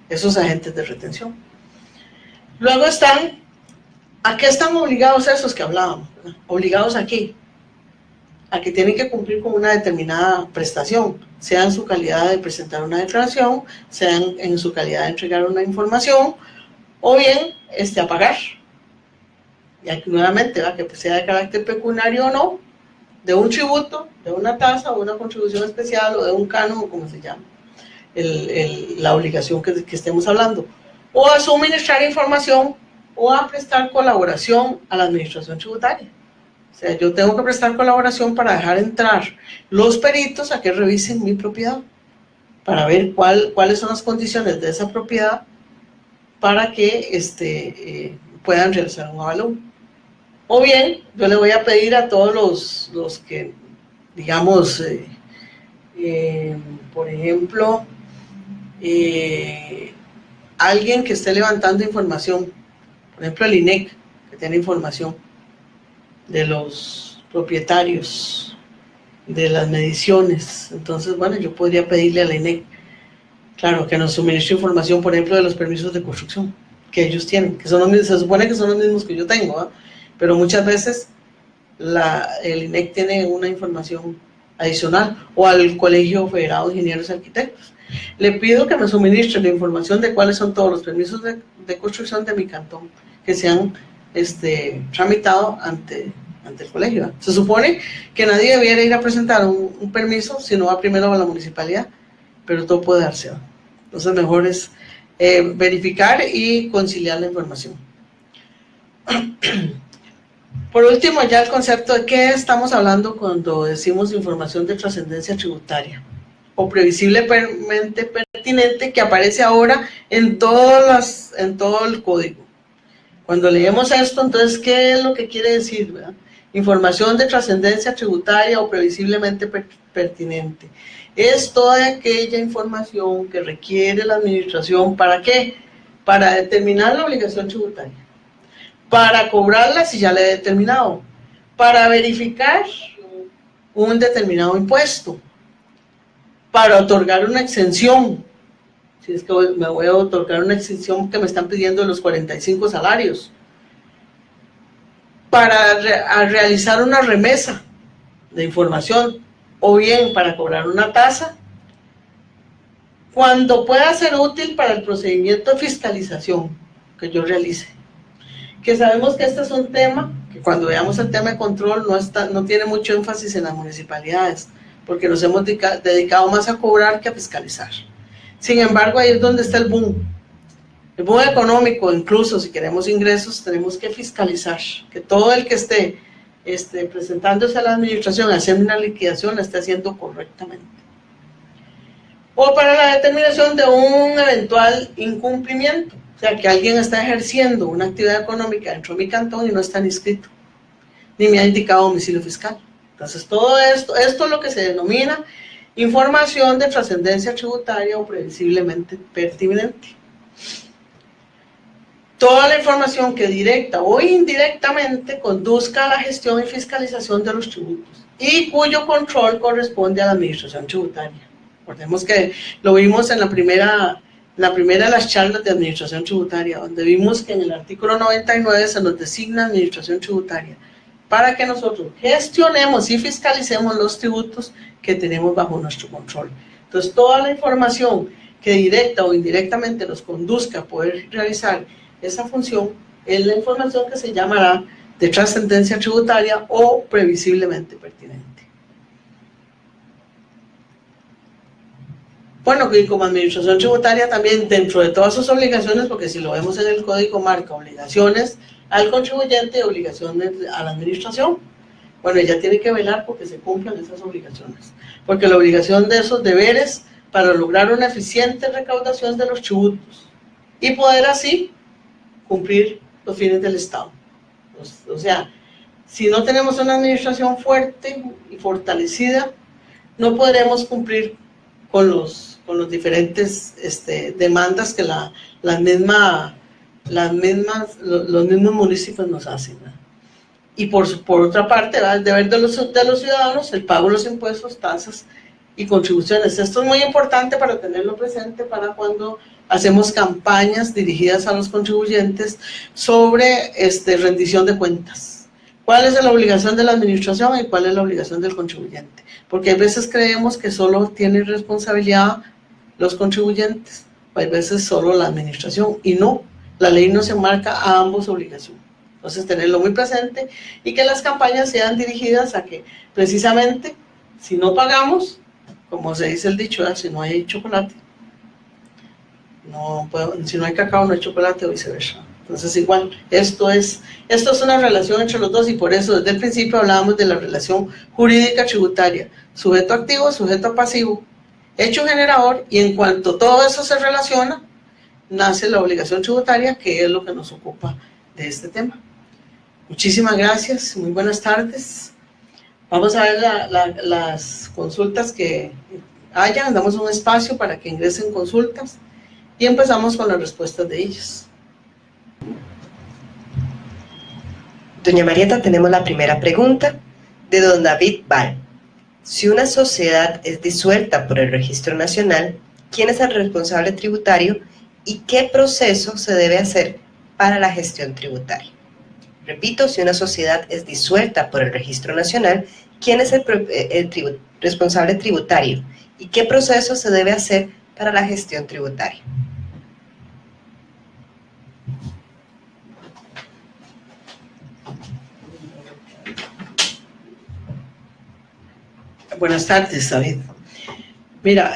esos agentes de retención. Luego ¿a qué están obligados esos que hablábamos? ¿Verdad? ¿Obligados a qué? A que tienen que cumplir con una determinada prestación, sea en su calidad de presentar una declaración, sea en su calidad de entregar una información, o bien a pagar. Y aquí nuevamente, ¿verdad? Que sea de carácter pecuniario o no, de un tributo, de una tasa o una contribución especial o de un canon, o como se llama, la obligación que estemos hablando, o a suministrar información o a prestar colaboración a la administración tributaria. O sea, yo tengo que prestar colaboración para dejar entrar los peritos a que revisen mi propiedad, para ver cuáles son las condiciones de esa propiedad para que puedan realizar un avalúo. O bien, yo le voy a pedir a todos los que, digamos, por ejemplo, alguien que esté levantando información, por ejemplo el INEC, que tiene información de los propietarios, de las mediciones. Entonces, bueno, yo podría pedirle a la INEC, claro, que nos suministre información, por ejemplo, de los permisos de construcción que ellos tienen, que son los mismos, se supone que son los mismos que yo tengo, ¿eh? Pero muchas veces el INEC tiene una información adicional, o al Colegio Federado de Ingenieros y Arquitectos. Le pido que me suministre la información de cuáles son todos los permisos de construcción de mi cantón que se han tramitado ante el colegio, ¿eh? Se supone que nadie debiera ir a presentar un permiso si no va primero a la municipalidad, pero todo puede darse, ¿eh? Entonces mejor es verificar y conciliar la información. Por último, ya el concepto de qué estamos hablando cuando decimos información de trascendencia tributaria o previsiblemente pertinente, que aparece ahora en todo el código. Cuando leemos esto, entonces, ¿qué es lo que quiere decir, verdad? Información de trascendencia tributaria o previsiblemente pertinente. Es toda aquella información que requiere la administración, ¿para qué? Para determinar la obligación tributaria, para cobrarla si ya la he determinado, para verificar un determinado impuesto, para otorgar una exención, si es que me voy a otorgar una exención que me están pidiendo los 45 salarios, para realizar una remesa de información, o bien para cobrar una tasa, cuando pueda ser útil para el procedimiento de fiscalización que yo realice. Que sabemos que este es un tema, que cuando veamos el tema de control no tiene mucho énfasis en las municipalidades, porque nos hemos dedicado más a cobrar que a fiscalizar. Sin embargo, ahí es donde está el boom. El boom económico, incluso si queremos ingresos, tenemos que fiscalizar, que todo el que esté presentándose a la administración a hacer una liquidación la esté haciendo correctamente. O para la determinación de un eventual incumplimiento, o sea, que alguien está ejerciendo una actividad económica dentro de mi cantón y no está inscrito, ni me ha indicado domicilio fiscal. Entonces, todo esto es lo que se denomina información de trascendencia tributaria o previsiblemente pertinente. Toda la información que directa o indirectamente conduzca a la gestión y fiscalización de los tributos y cuyo control corresponde a la administración tributaria. Recordemos que lo vimos en la primera de las charlas de administración tributaria, donde vimos que en el artículo 99 se nos designa administración tributaria para que nosotros gestionemos y fiscalicemos los tributos que tenemos bajo nuestro control. Entonces, toda la información que directa o indirectamente nos conduzca a poder realizar esa función es la información que se llamará de trascendencia tributaria o previsiblemente pertinente. Bueno, y como administración tributaria también dentro de todas sus obligaciones, porque si lo vemos en el código marca obligaciones al contribuyente y obligaciones a la administración, bueno, ella tiene que velar porque se cumplan esas obligaciones, porque la obligación de esos deberes para lograr una eficiente recaudación de los tributos y poder así cumplir los fines del Estado. O sea, si no tenemos una administración fuerte y fortalecida, no podremos cumplir con los diferentes demandas que los mismos municipios nos hacen, ¿verdad? Y por otra parte, ¿verdad? El deber de los ciudadanos, el pago de los impuestos, tasas y contribuciones. Esto es muy importante para tenerlo presente para cuando hacemos campañas dirigidas a los contribuyentes sobre rendición de cuentas. ¿Cuál es la obligación de la administración y cuál es la obligación del contribuyente? Porque a veces creemos que solo tienen responsabilidad los contribuyentes, o hay veces solo la administración, y no, la ley nos enmarca a ambos obligaciones. Entonces, tenerlo muy presente y que las campañas sean dirigidas a que, precisamente, si no pagamos, como se dice el dicho, ¿verdad? Si no hay chocolate, si no hay cacao, no hay chocolate, o viceversa. Entonces, igual, esto es una relación entre los dos, y por eso desde el principio hablábamos de la relación jurídica tributaria, sujeto activo, sujeto pasivo, hecho generador, y en cuanto todo eso se relaciona, nace la obligación tributaria, que es lo que nos ocupa de este tema. Muchísimas gracias, muy buenas tardes. Vamos a ver las consultas que hayan, damos un espacio para que ingresen consultas y empezamos con las respuestas de ellos. Doña Marieta, tenemos la primera pregunta de don David Val. Si una sociedad es disuelta por el Registro Nacional, ¿quién es el responsable tributario y qué proceso se debe hacer para la gestión tributaria? Repito, si una sociedad es disuelta por el Registro Nacional, ¿quién es el responsable tributario y qué proceso se debe hacer para la gestión tributaria? Buenas tardes, David. Mira,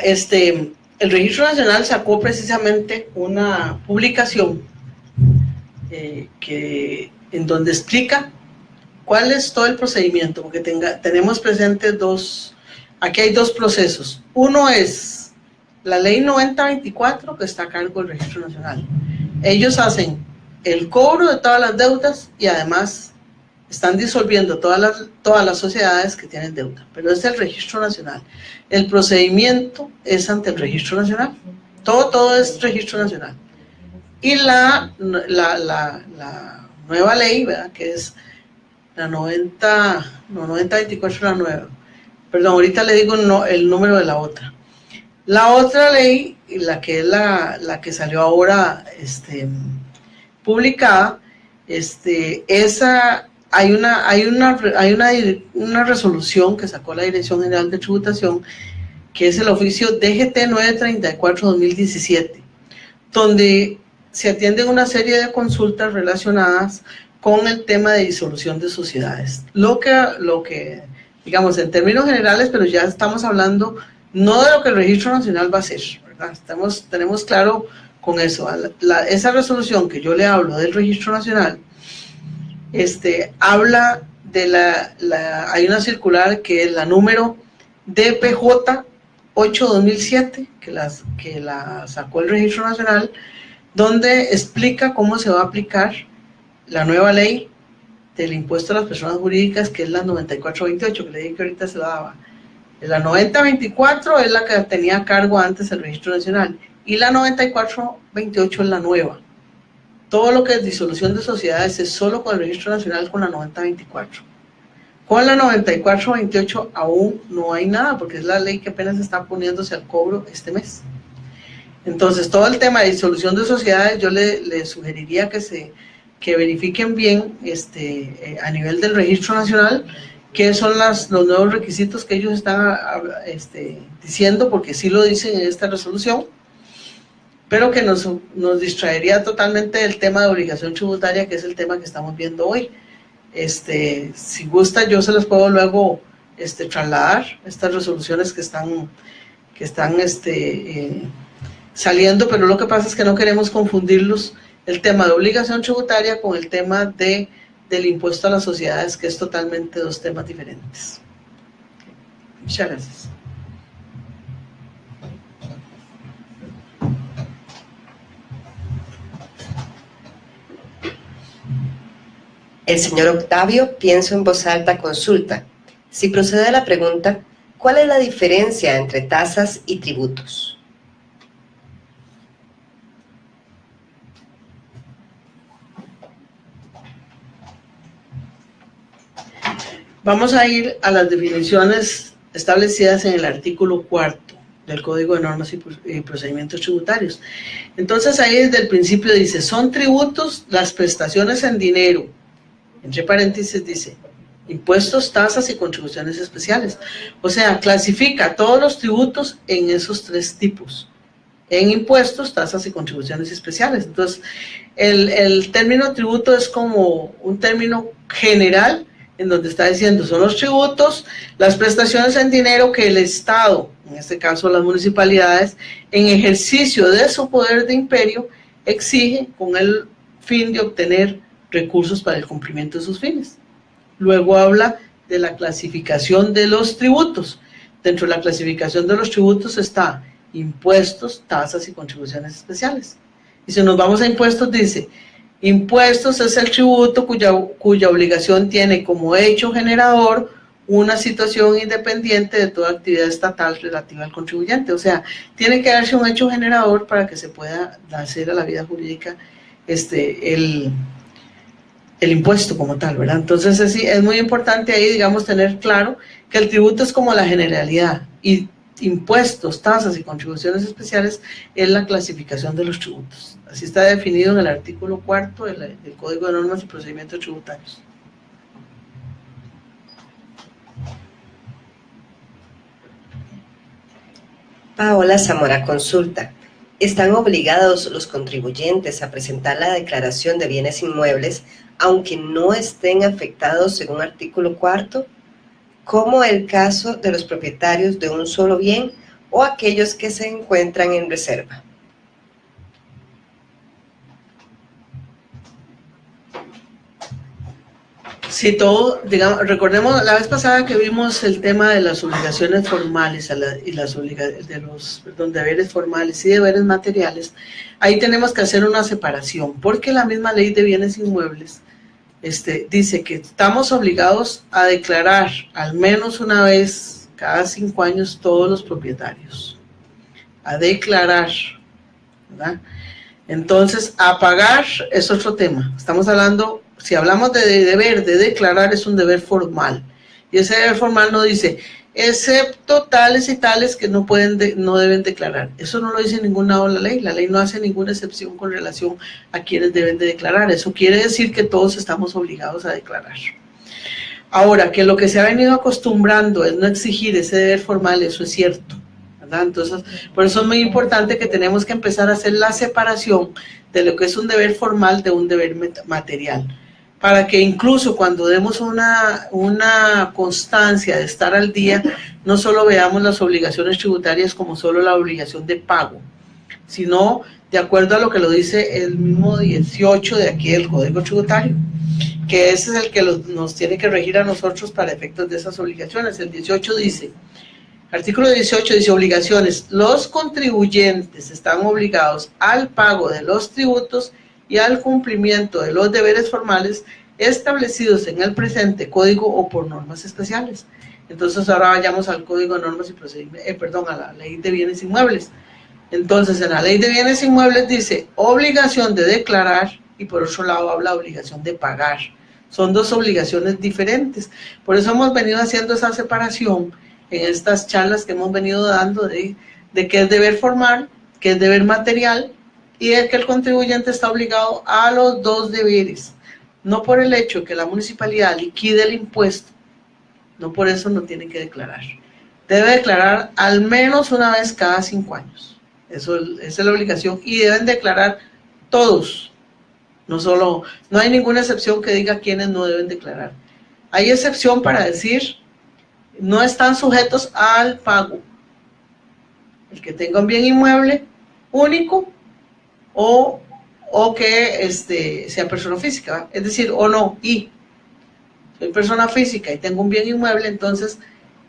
el Registro Nacional sacó precisamente una publicación en donde explica cuál es todo el procedimiento, porque tenemos presentes aquí hay dos procesos. Uno es la ley 9024 que está a cargo del Registro Nacional. Ellos hacen el cobro de todas las deudas y además están disolviendo todas las sociedades que tienen deuda, pero es el Registro Nacional. El procedimiento es ante el Registro Nacional. Todo es Registro Nacional. Y la nueva ley, ¿verdad?, que es la 9024, la nueva. Perdón, ahorita le digo el número de la otra. La otra ley, la que es la que salió ahora publicada, esa hay una resolución que sacó la Dirección General de Tributación, que es el oficio DGT 934-2017, donde se atienden una serie de consultas relacionadas con el tema de disolución de sociedades. Lo que digamos en términos generales, pero ya estamos hablando no de lo que el Registro Nacional va a hacer, ¿verdad? Tenemos claro con eso. Esa resolución que yo le hablo del Registro Nacional, habla de hay una circular que es la número DPJ 8-2007, que la sacó el Registro Nacional, donde explica cómo se va a aplicar la nueva ley del impuesto a las personas jurídicas, que es la 9428, que le dije que ahorita se la daba. La 9024 es la que tenía a cargo antes el Registro Nacional, y la 9428 es la nueva. Todo lo que es disolución de sociedades es solo con el Registro Nacional, con la 9024. Con la 9428 aún no hay nada, porque es la ley que apenas está poniéndose al cobro este mes. Entonces, todo el tema de disolución de sociedades, yo le sugeriría que verifiquen bien a nivel del Registro Nacional qué son los nuevos requisitos que ellos están diciendo, porque sí lo dicen en esta resolución, pero que nos distraería totalmente del tema de obligación tributaria, que es el tema que estamos viendo hoy. Si gusta, yo se los puedo luego trasladar estas resoluciones que están saliendo, pero lo que pasa es que no queremos confundirlos, el tema de obligación tributaria con el tema del impuesto a las sociedades, que es totalmente dos temas diferentes. Muchas gracias. El señor Octavio, pienso en voz alta, consulta. Si procede la pregunta, ¿cuál es la diferencia entre tasas y tributos? Vamos a ir a las definiciones establecidas en el artículo 4 del Código de Normas y Procedimientos Tributarios. Entonces ahí desde el principio dice, son tributos las prestaciones en dinero, entre paréntesis dice, impuestos, tasas y contribuciones especiales. O sea, clasifica todos los tributos en esos tres tipos, en impuestos, tasas y contribuciones especiales. Entonces, el término tributo es como un término general, en donde está diciendo, son los tributos, las prestaciones en dinero que el Estado, en este caso las municipalidades, en ejercicio de su poder de imperio, exige con el fin de obtener recursos para el cumplimiento de sus fines. Luego habla de la clasificación de los tributos. Dentro de la clasificación de los tributos está impuestos, tasas y contribuciones especiales. Y si nos vamos a impuestos, dice, impuestos es el tributo cuya obligación tiene como hecho generador una situación independiente de toda actividad estatal relativa al contribuyente. O sea, tiene que darse un hecho generador para que se pueda hacer a la vida jurídica el impuesto como tal, ¿verdad? Entonces es muy importante ahí, digamos, tener claro que el tributo es como la generalidad y impuestos, tasas y contribuciones especiales es la clasificación de los tributos. Así está definido en el artículo 4 del Código de Normas y Procedimientos Tributarios. Paola Zamora consulta. ¿Están obligados los contribuyentes a presentar la declaración de bienes inmuebles aunque no estén afectados según artículo 4? ¿Como el caso de los propietarios de un solo bien o aquellos que se encuentran en reserva? Sí, todo, digamos, recordemos la vez pasada que vimos el tema de las obligaciones formales y las de los, perdón, deberes formales y deberes materiales. Ahí tenemos que hacer una separación, porque la misma ley de bienes inmuebles dice que estamos obligados a declarar al menos una vez cada 5 años todos los propietarios. A declarar, ¿verdad? Entonces, a pagar es otro tema. Estamos hablando, si hablamos de deber, de declarar, es un deber formal. Y ese deber formal no dice, excepto tales y tales que no deben declarar. Eso no lo dice en ningún lado la ley. La ley no hace ninguna excepción con relación a quienes deben de declarar. Eso quiere decir que todos estamos obligados a declarar. Ahora, que lo que se ha venido acostumbrando es no exigir ese deber formal, eso es cierto. Entonces, por eso es muy importante que tenemos que empezar a hacer la separación de lo que es un deber formal de un deber material, para que incluso cuando demos una constancia de estar al día, no solo veamos las obligaciones tributarias como solo la obligación de pago, sino de acuerdo a lo que lo dice el mismo 18 de aquí del Código Tributario, que ese es el que nos tiene que regir a nosotros para efectos de esas obligaciones. El 18 dice... Artículo 18 dice obligaciones. Los contribuyentes están obligados al pago de los tributos y al cumplimiento de los deberes formales establecidos en el presente código o por normas especiales. Entonces ahora vayamos al Código de Normas y Procedimientos, a la Ley de Bienes Inmuebles. Entonces en la Ley de Bienes Inmuebles dice obligación de declarar y por otro lado habla obligación de pagar. Son dos obligaciones diferentes. Por eso hemos venido haciendo esa separación en estas charlas que hemos venido dando de qué es deber formal, qué es deber material y de que el contribuyente está obligado a los dos deberes, no por el hecho de que la municipalidad liquide el impuesto, no por eso no tiene que declarar. Debe declarar al menos una vez cada 5 años, esa es la obligación y deben declarar todos, no hay ninguna excepción que diga quiénes no deben declarar. Hay excepción para decir no están sujetos al pago. El que tenga un bien inmueble único o que sea persona física, es decir, o no, y soy persona física y tengo un bien inmueble, entonces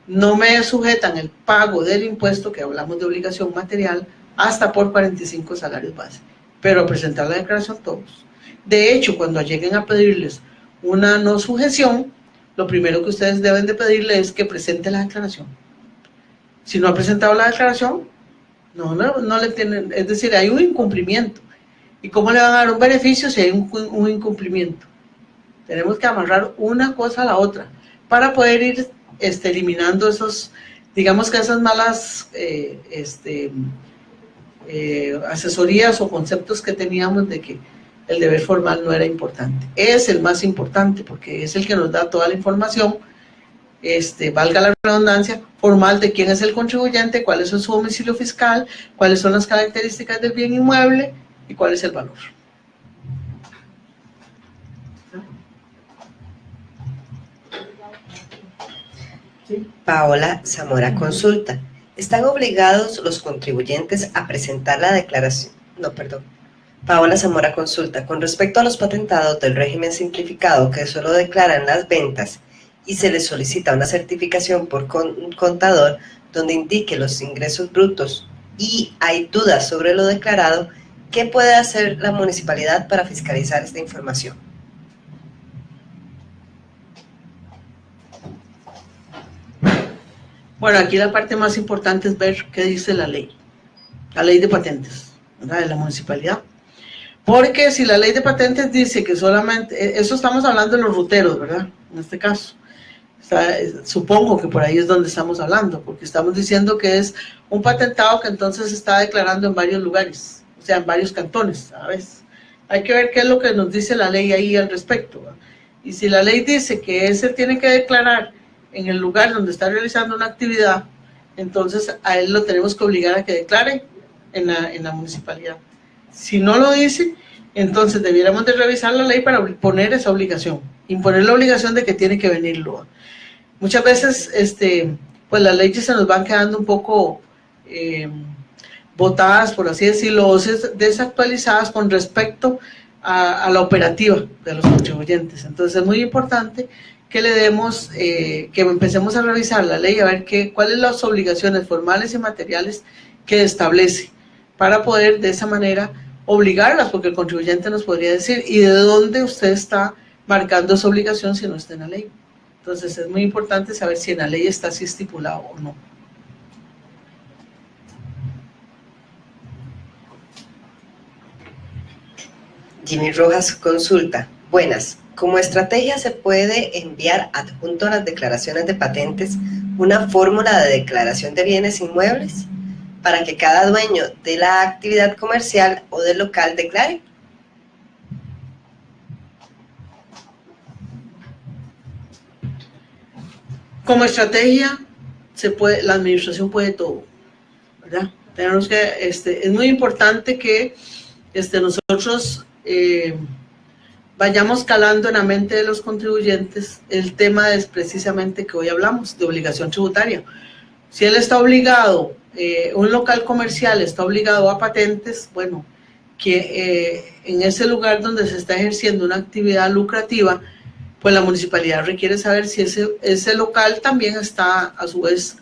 no me sujetan el pago del impuesto, que hablamos de obligación material, hasta por 45 salarios base, pero presentar la declaración todos. De hecho, cuando lleguen a pedirles una no sujeción, lo primero que ustedes deben de pedirle es que presente la declaración. Si no ha presentado la declaración, no le tienen, es decir, hay un incumplimiento. ¿Y cómo le van a dar un beneficio si hay un incumplimiento? Tenemos que amarrar una cosa a la otra para poder ir eliminando esos, digamos que esas malas asesorías o conceptos que teníamos de que el deber formal no era importante. Es el más importante porque es el que nos da toda la información, valga la redundancia, formal de quién es el contribuyente, cuál es su domicilio fiscal, cuáles son las características del bien inmueble y cuál es el valor. Paola Zamora consulta. ¿Están obligados los contribuyentes a presentar la declaración? Paola Zamora consulta. Con respecto a los patentados del régimen simplificado que solo declaran las ventas y se les solicita una certificación por contador donde indique los ingresos brutos y hay dudas sobre lo declarado, ¿qué puede hacer la municipalidad para fiscalizar esta información? Bueno, aquí la parte más importante es ver qué dice la ley de patentes, ¿verdad?, de la municipalidad. Porque si la ley de patentes dice que solamente, eso estamos hablando de los ruteros, ¿verdad?, en este caso. Supongo que por ahí es donde estamos hablando, porque estamos diciendo que es un patentado que entonces se está declarando en varios lugares, o sea, en varios cantones a la vez. Hay que ver qué es lo que nos dice la ley ahí al respecto, ¿verdad? Y si la ley dice que ese tiene que declarar en el lugar donde está realizando una actividad, entonces a él lo tenemos que obligar a que declare en la municipalidad. Si no lo dice, entonces debiéramos de revisar la ley para poner esa obligación, imponer la obligación de que tiene que venirlo. Muchas veces, pues las leyes se nos van quedando un poco botadas, por así decirlo, o desactualizadas con respecto a la operativa de los contribuyentes. Entonces es muy importante que le demos, que empecemos a revisar la ley, a ver cuáles son las obligaciones formales y materiales que establece, para poder de esa manera obligarlas, porque el contribuyente nos podría decir, ¿y de dónde usted está marcando esa obligación si no está en la ley? Entonces es muy importante saber si en la ley está así estipulado o no. Jimmy Rojas consulta. Buenas. Como estrategia se puede enviar adjunto a las declaraciones de patentes una fórmula de declaración de bienes inmuebles para que cada dueño de la actividad comercial o del local declare. Como estrategia, la administración puede todo, ¿verdad? Tenemos que, es muy importante que nosotros vayamos calando en la mente de los contribuyentes el tema es precisamente que hoy hablamos, de obligación tributaria. Si él está obligado, un local comercial está obligado a patentes, bueno, que en ese lugar donde se está ejerciendo una actividad lucrativa, pues la municipalidad requiere saber si ese local también está a su vez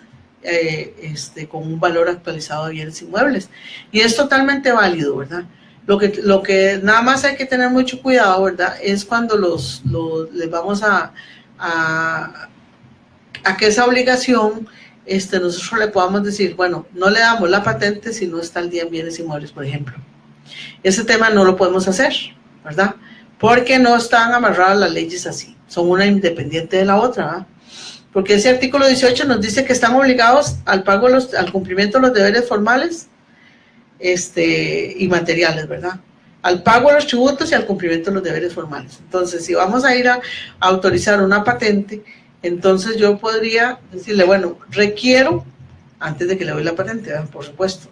con un valor actualizado de bienes inmuebles. Y es totalmente válido, ¿verdad? Lo que nada más hay que tener mucho cuidado, ¿verdad? Es cuando les vamos a que esa obligación, nosotros le podamos decir, bueno, no le damos la patente si no está al día en bienes inmuebles, por ejemplo. Ese tema no lo podemos hacer, ¿verdad? Porque no están amarradas las leyes así, son una independiente de la otra, ¿verdad? Porque ese artículo 18 nos dice que están obligados al pago, al cumplimiento de los deberes formales y materiales, ¿verdad? Al pago de los tributos y al cumplimiento de los deberes formales. Entonces, si vamos a ir a autorizar una patente, entonces yo podría decirle, bueno, requiero, antes de que le doy la patente, ¿verdad? Por supuesto,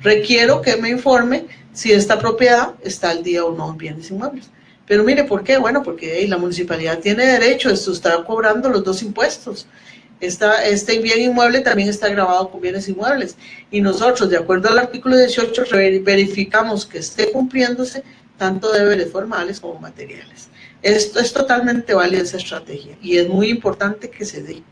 requiero que me informe si esta propiedad está al día o no en bienes inmuebles. Pero mire, ¿por qué? Bueno, porque la municipalidad tiene derecho, está cobrando los dos impuestos. Este bien inmueble también está grabado con bienes inmuebles. Y nosotros, de acuerdo al artículo 18, verificamos que esté cumpliéndose tanto deberes formales como materiales. Esto es totalmente válida esa estrategia y es muy importante que se dé.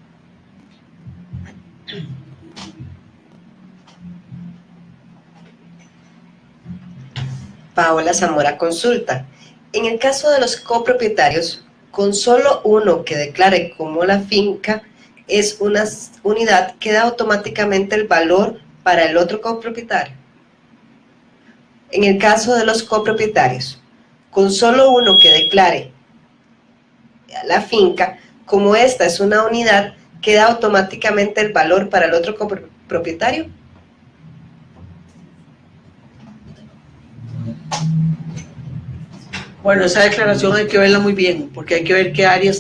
Paola Zamora consulta. En el caso de los copropietarios, con solo uno que declare como la finca es una unidad, ¿queda automáticamente el valor para el otro copropietario? En el caso de los copropietarios, con solo uno que declare la finca, como esta es una unidad, ¿queda automáticamente el valor para el otro copropietario? Bueno, esa declaración hay que verla muy bien, porque hay que ver qué área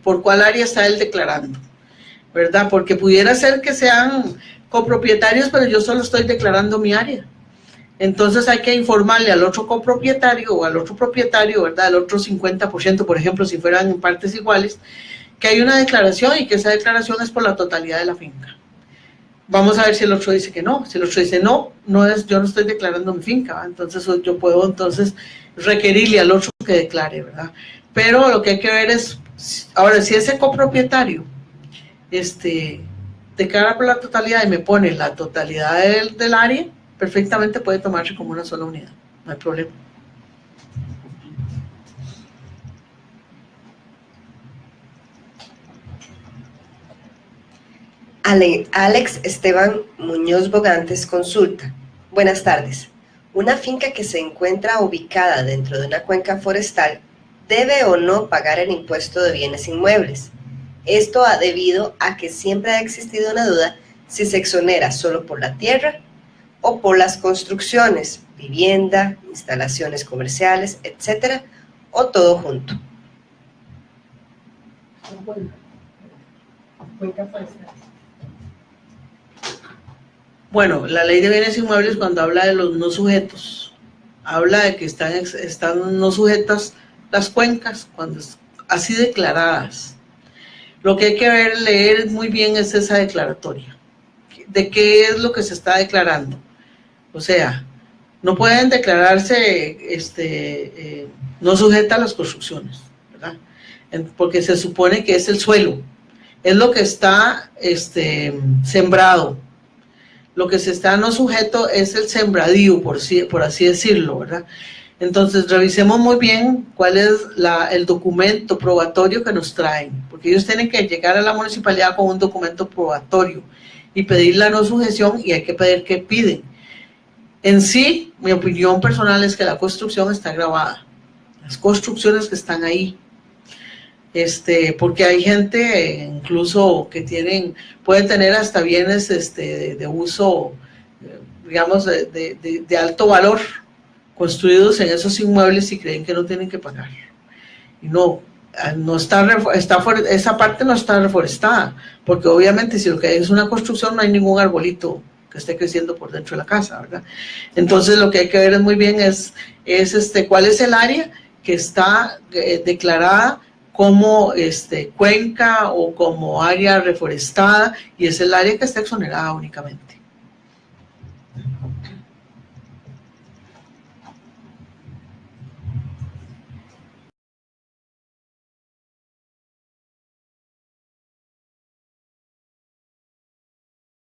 por cuál área está él declarando, ¿verdad? Porque pudiera ser que sean copropietarios, pero yo solo estoy declarando mi área. Entonces hay que informarle al otro copropietario o al otro propietario, ¿verdad? Al otro 50%, por ejemplo, si fueran en partes iguales, que hay una declaración y que esa declaración es por la totalidad de la finca. Vamos a ver si el otro dice que no. Si el otro dice no, yo no estoy declarando mi finca, ¿verdad? Entonces yo puedo requerirle al otro que declare, ¿verdad? Pero lo que hay que ver es, ahora, si ese copropietario declara por la totalidad y me pone la totalidad del área, perfectamente puede tomarse como una sola unidad, no hay problema. Alex Esteban Muñoz Bogantes consulta. Buenas tardes. ¿Una finca que se encuentra ubicada dentro de una cuenca forestal debe o no pagar el impuesto de bienes inmuebles? Esto debido a que siempre ha existido una duda si se exonera solo por la tierra o por las construcciones, vivienda, instalaciones comerciales, etcétera, o todo junto. Bueno, la ley de bienes inmuebles, cuando habla de los no sujetos, habla de que están no sujetas las cuencas, cuando así declaradas. Lo que hay que leer muy bien es esa declaratoria. de qué es lo que se está declarando. O sea, no pueden declararse no sujeta a las construcciones, ¿verdad? Porque se supone que es el suelo, es lo que está sembrado. Lo que se está no sujeto es el sembradío, por así decirlo, ¿verdad? Entonces, revisemos muy bien cuál es el documento probatorio que nos traen, porque ellos tienen que llegar a la municipalidad con un documento probatorio y pedir la no sujeción, y hay que pedir qué piden. En sí, mi opinión personal es que la construcción está grabada, las construcciones que están ahí, porque hay gente incluso que pueden tener hasta bienes de uso, digamos, de alto valor, construidos en esos inmuebles, y creen que no tienen que pagar. Y no esa parte no está reforestada, porque obviamente si lo que hay es una construcción, no hay ningún arbolito que esté creciendo por dentro de la casa, ¿verdad? Entonces lo que hay que ver muy bien es cuál es el área que está declarada como cuenca o como área reforestada, y es el área que está exonerada únicamente.